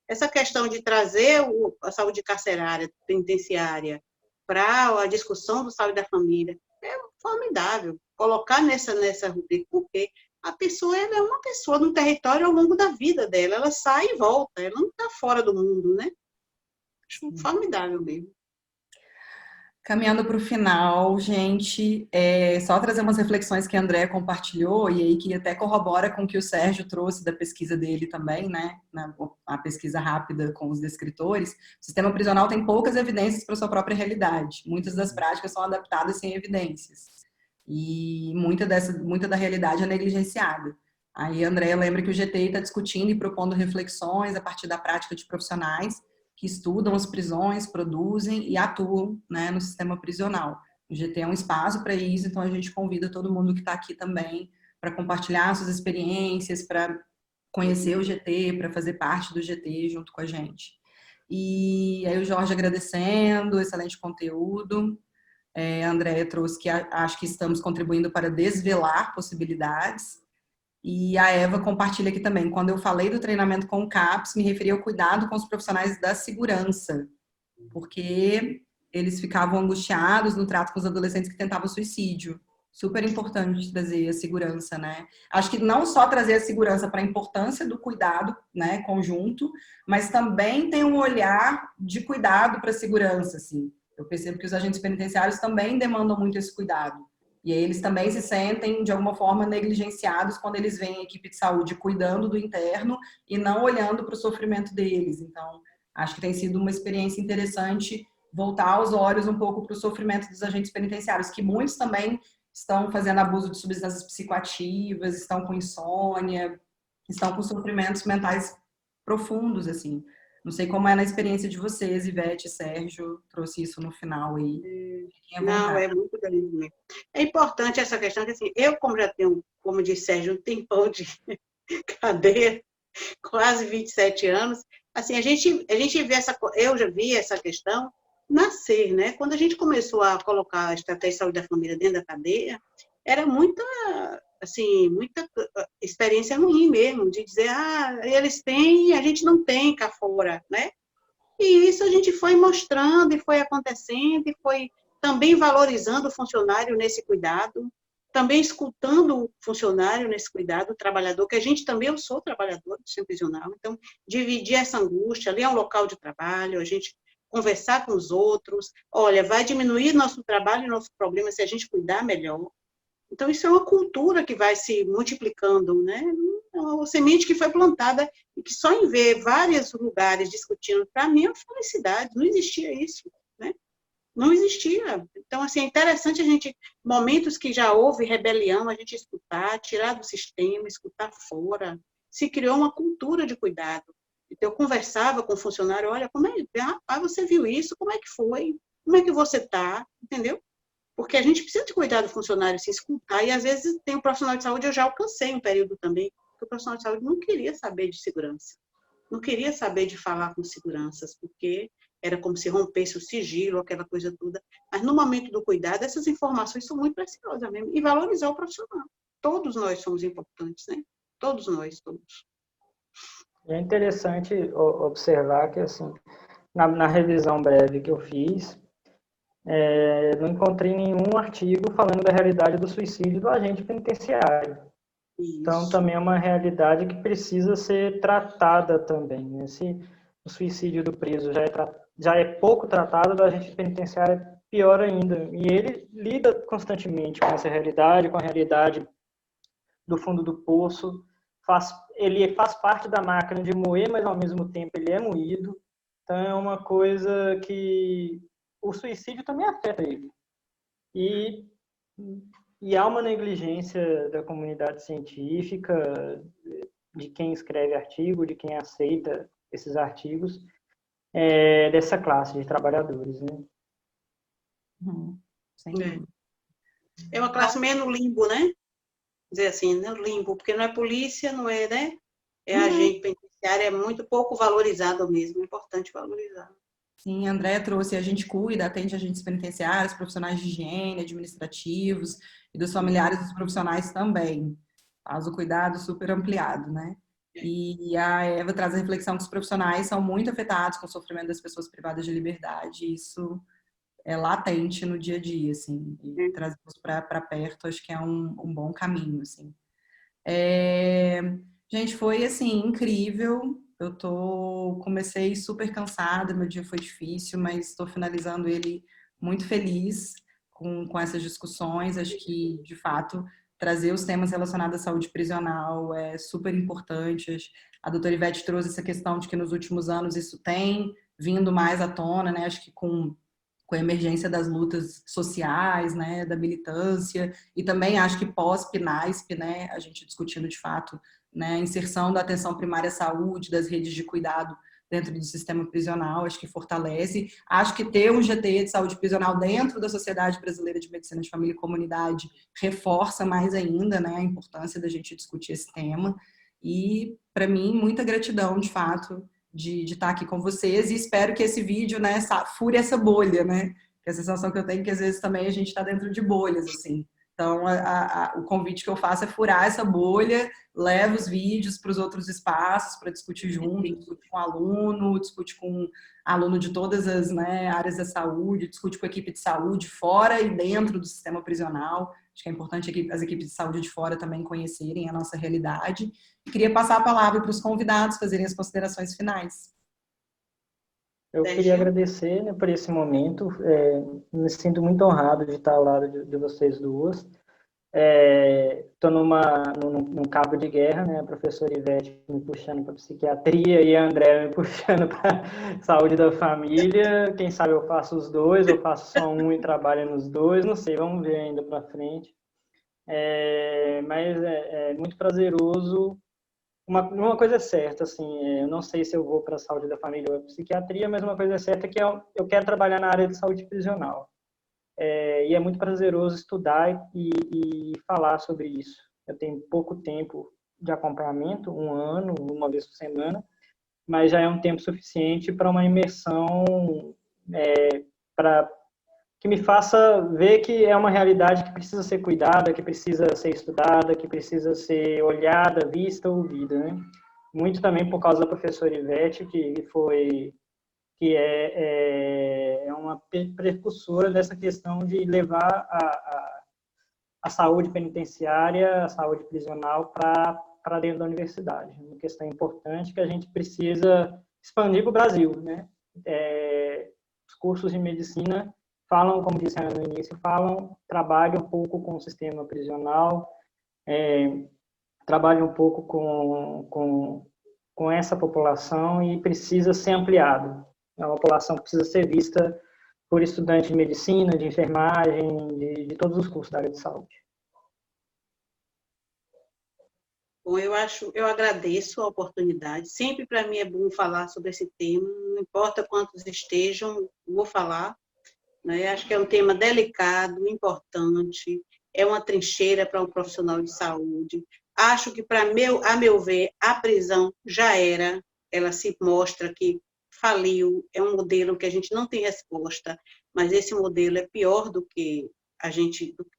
essa questão de trazer a saúde carcerária, penitenciária, para a discussão do saúde da família, é formidável. Colocar nessa rubrica, por quê? a pessoa ela é uma pessoa no território ao longo da vida dela. Ela sai e volta, ela não está fora do mundo, né? Acho formidável mesmo. Caminhando para o final, gente, só trazer umas reflexões que a Andrea compartilhou, e aí que até corrobora com o que o Sérgio trouxe da pesquisa dele também, né? A pesquisa rápida com os descritores. O sistema prisional tem poucas evidências para sua própria realidade. Muitas das práticas são adaptadas sem evidências. E muita da realidade é negligenciada. Aí a Andrea lembra que o GTI está discutindo e propondo reflexões a partir da prática de profissionais que estudam as prisões, produzem e atuam, né, no sistema prisional. O GT é um espaço para isso, então a gente convida todo mundo que está aqui também para compartilhar suas experiências, para conhecer o GT, para fazer parte do GT junto com a gente. E aí o Jorge agradecendo, excelente conteúdo. A Andrea trouxe que acho que estamos contribuindo para desvelar possibilidades. E a Eva compartilha aqui também. Quando eu falei do treinamento com o CAPS, me referi ao cuidado com os profissionais da segurança, porque eles ficavam angustiados no trato com os adolescentes que tentavam suicídio. Super importante trazer a segurança, né? Acho que não só trazer a segurança para a importância do cuidado, né, conjunto, mas também tem um olhar de cuidado para a segurança, assim. Eu percebo que os agentes penitenciários também demandam muito esse cuidado. E aí eles também se sentem, de alguma forma, negligenciados quando eles veem a equipe de saúde cuidando do interno e não olhando para o sofrimento deles. Então, acho que tem sido uma experiência interessante voltar os olhos um pouco para o sofrimento dos agentes penitenciários, que muitos também estão fazendo abuso de substâncias psicoativas, estão com insônia, estão com sofrimentos mentais profundos, assim. Não sei como é na experiência de vocês, Ivete, Sérgio, trouxe isso no final aí. Não, é muito grande mesmo. É importante essa questão, que assim, eu como já tenho, como disse Sérgio, um tempão de cadeia, quase 27 anos, assim, a gente vê eu já vi essa questão nascer, né? Quando a gente começou a colocar a estratégia de saúde da família dentro da cadeia, era muita experiência ruim mesmo, de dizer, eles têm e a gente não tem cá fora, né? E isso a gente foi mostrando e foi acontecendo e foi também valorizando o funcionário nesse cuidado, também escutando o funcionário nesse cuidado, o trabalhador, que a gente também, eu sou trabalhador do sistema prisional, então, dividir essa angústia, ali é um local de trabalho, a gente conversar com os outros, olha, vai diminuir nosso trabalho e nosso problema se a gente cuidar melhor. Então, isso é uma cultura que vai se multiplicando, né? É uma semente que foi plantada e que só em ver vários lugares discutindo, para mim, é uma felicidade. Não existia isso, né? Não existia. Então, assim, é interessante a gente, momentos que já houve rebelião, a gente escutar, tirar do sistema, escutar fora. Se criou uma cultura de cuidado. Então, eu conversava com o funcionário, olha, como é, você viu isso? Como é que foi? Como é que você está? Entendeu? Porque a gente precisa de cuidar do funcionário, se escutar, e às vezes tem um profissional de saúde, eu já alcancei um período também, que o profissional de saúde não queria saber de segurança, não queria saber de falar com seguranças, porque era como se rompesse o sigilo, aquela coisa toda. Mas no momento do cuidado, essas informações são muito preciosas mesmo, e valorizar o profissional. Todos nós somos importantes, né? Todos nós, todos. É interessante observar que, assim, na revisão breve que eu fiz, não encontrei nenhum artigo falando da realidade do suicídio do agente penitenciário. Isso. Então, também é uma realidade que precisa ser tratada também, né? Se o suicídio do preso já é pouco tratado, do agente penitenciário é pior ainda. E ele lida constantemente com essa realidade, com a realidade do fundo do poço. Ele faz parte da máquina de moer, mas ao mesmo tempo ele é moído. Então, é uma coisa que o suicídio também afeta ele. E há uma negligência da comunidade científica, de quem escreve artigo, de quem aceita esses artigos, dessa classe de trabalhadores, né? É uma classe meio no limbo, né? Dizer assim, no limbo, porque não é polícia, não é, né? É agente penitenciário, é muito pouco valorizado mesmo, é importante valorizar. Sim, a Andréa trouxe, a gente cuida, atende agentes penitenciários, profissionais de higiene, administrativos, e dos familiares dos profissionais também. Faz o cuidado super ampliado, né? E a Eva traz a reflexão que os profissionais são muito afetados com o sofrimento das pessoas privadas de liberdade, e isso é latente no dia a dia, assim, e trazê-los para perto, acho que é um bom caminho, assim. Gente, foi assim, incrível. Comecei super cansada, meu dia foi difícil, mas estou finalizando ele muito feliz com essas discussões. Acho que, de fato, trazer os temas relacionados à saúde prisional é super importante. A doutora Ivete trouxe essa questão de que nos últimos anos isso tem vindo mais à tona, né? Acho que com a emergência das lutas sociais, né, da militância, e também acho que pós-PNASP, né, a gente discutindo de fato, né, a inserção da atenção primária à saúde, das redes de cuidado dentro do sistema prisional, acho que fortalece. Acho que ter um GT de saúde prisional dentro da Sociedade Brasileira de Medicina de Família e Comunidade reforça mais ainda, né, a importância da gente discutir esse tema. E, para mim, muita gratidão, de fato, de estar aqui com vocês, e espero que esse vídeo, né, fure essa bolha, né? Que a sensação que eu tenho é que às vezes também a gente está dentro de bolhas, assim. Então, o convite que eu faço é furar essa bolha, leva os vídeos para os outros espaços para discutir junto, discute com aluno, discute com aluno de todas as, né, áreas da saúde, discute com a equipe de saúde fora e dentro do sistema prisional. Acho que é importante as equipes de saúde de fora também conhecerem a nossa realidade. Queria passar a palavra para os convidados fazerem as considerações finais. Eu queria agradecer, né, por esse momento. Me sinto muito honrado de estar ao lado de vocês duas. Estou num cabo de guerra, né? A professora Ivete me puxando para psiquiatria e a Andréa me puxando para saúde da família. Quem sabe eu faço os dois, eu faço só um e trabalho nos dois, não sei, vamos ver ainda para frente. Mas é muito prazeroso. Uma coisa é certa, assim, eu não sei se eu vou para a saúde da família ou a psiquiatria, mas uma coisa é certa é que eu quero trabalhar na área de saúde prisional. E é muito prazeroso estudar e falar sobre isso. Eu tenho pouco tempo de acompanhamento, 1 ano, uma vez por semana, mas já é um tempo suficiente para uma imersão, que me faça ver que é uma realidade que precisa ser cuidada, que precisa ser estudada, que precisa ser olhada, vista, ouvida, né? Muito também por causa da professora Ivete, que é uma precursora dessa questão de levar a saúde penitenciária, a saúde prisional para dentro da universidade. Uma questão importante que a gente precisa expandir para o Brasil, né? Os cursos de medicina falam, como disse no início, trabalham um pouco com o sistema prisional, trabalham um pouco com essa população e precisa ser ampliado. É uma população que precisa ser vista por estudantes de medicina, de enfermagem, de todos os cursos da área de saúde. Bom, eu agradeço a oportunidade. Sempre para mim é bom falar sobre esse tema, não importa quantos estejam, vou falar. Né? Acho que é um tema delicado, importante, é uma trincheira para um profissional de saúde. Acho que, a meu ver, a prisão já era, ela se mostra que faliu, é um modelo que a gente não tem resposta, mas esse modelo é pior do que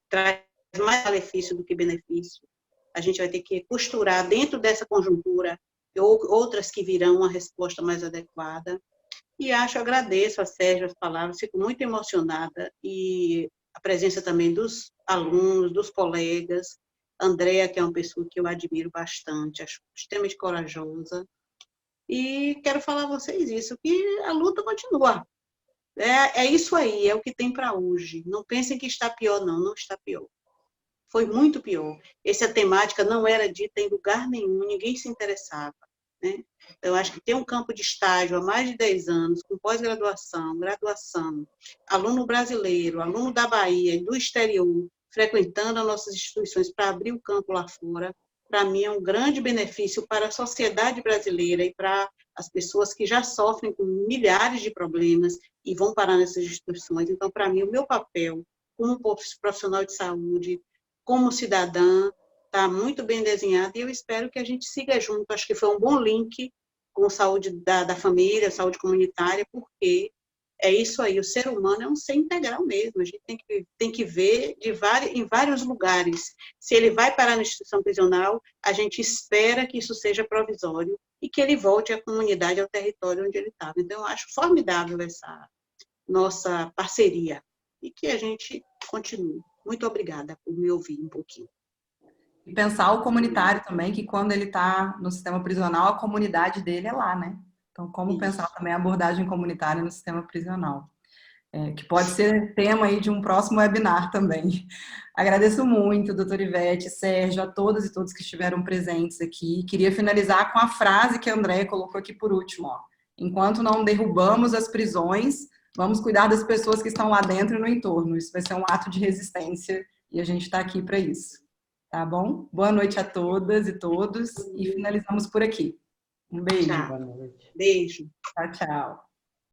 traz mais malefício do que benefício. A gente vai ter que costurar dentro dessa conjuntura outras que virão uma resposta mais adequada. E agradeço a Sérgio as palavras, fico muito emocionada, e a presença também dos alunos, dos colegas, Andréa, que é uma pessoa que eu admiro bastante, acho extremamente corajosa, e quero falar a vocês isso, que a luta continua. É isso aí, é o que tem para hoje. Não pensem que está pior, não está pior. Foi muito pior. Essa temática não era dita em lugar nenhum, ninguém se interessava. Né? Eu acho que ter um campo de estágio há mais de 10 anos, com pós-graduação, graduação, aluno brasileiro, aluno da Bahia e do exterior, frequentando as nossas instituições para abrir o campo lá fora, para mim é um grande benefício para a sociedade brasileira e para as pessoas que já sofrem com milhares de problemas e vão parar nessas instituições. Então, para mim, o meu papel como profissional de saúde, como cidadã, está muito bem desenhado, e eu espero que a gente siga junto. Acho que foi um bom link com saúde da família, saúde comunitária, porque é isso aí, o ser humano é um ser integral mesmo, a gente tem que ver em vários lugares. Se ele vai parar na instituição prisional, a gente espera que isso seja provisório e que ele volte à comunidade, ao território onde ele estava. Então, eu acho formidável essa nossa parceria, e que a gente continue. Muito obrigada por me ouvir um pouquinho. E pensar o comunitário também, que quando ele está no sistema prisional, a comunidade dele é lá, né? Então, como pensar também a abordagem comunitária no sistema prisional? Que pode ser tema aí de um próximo webinar também. Agradeço muito, doutora Ivete, Sérgio, a todas e todos que estiveram presentes aqui. Queria finalizar com a frase que a Andréia colocou aqui por último. Ó. Enquanto não derrubamos as prisões, vamos cuidar das pessoas que estão lá dentro e no entorno. Isso vai ser um ato de resistência e a gente está aqui para isso. Tá bom? Boa noite a todas e todos e finalizamos por aqui. Um beijo. Tchau. Boa noite. Beijo. Tchau, tchau.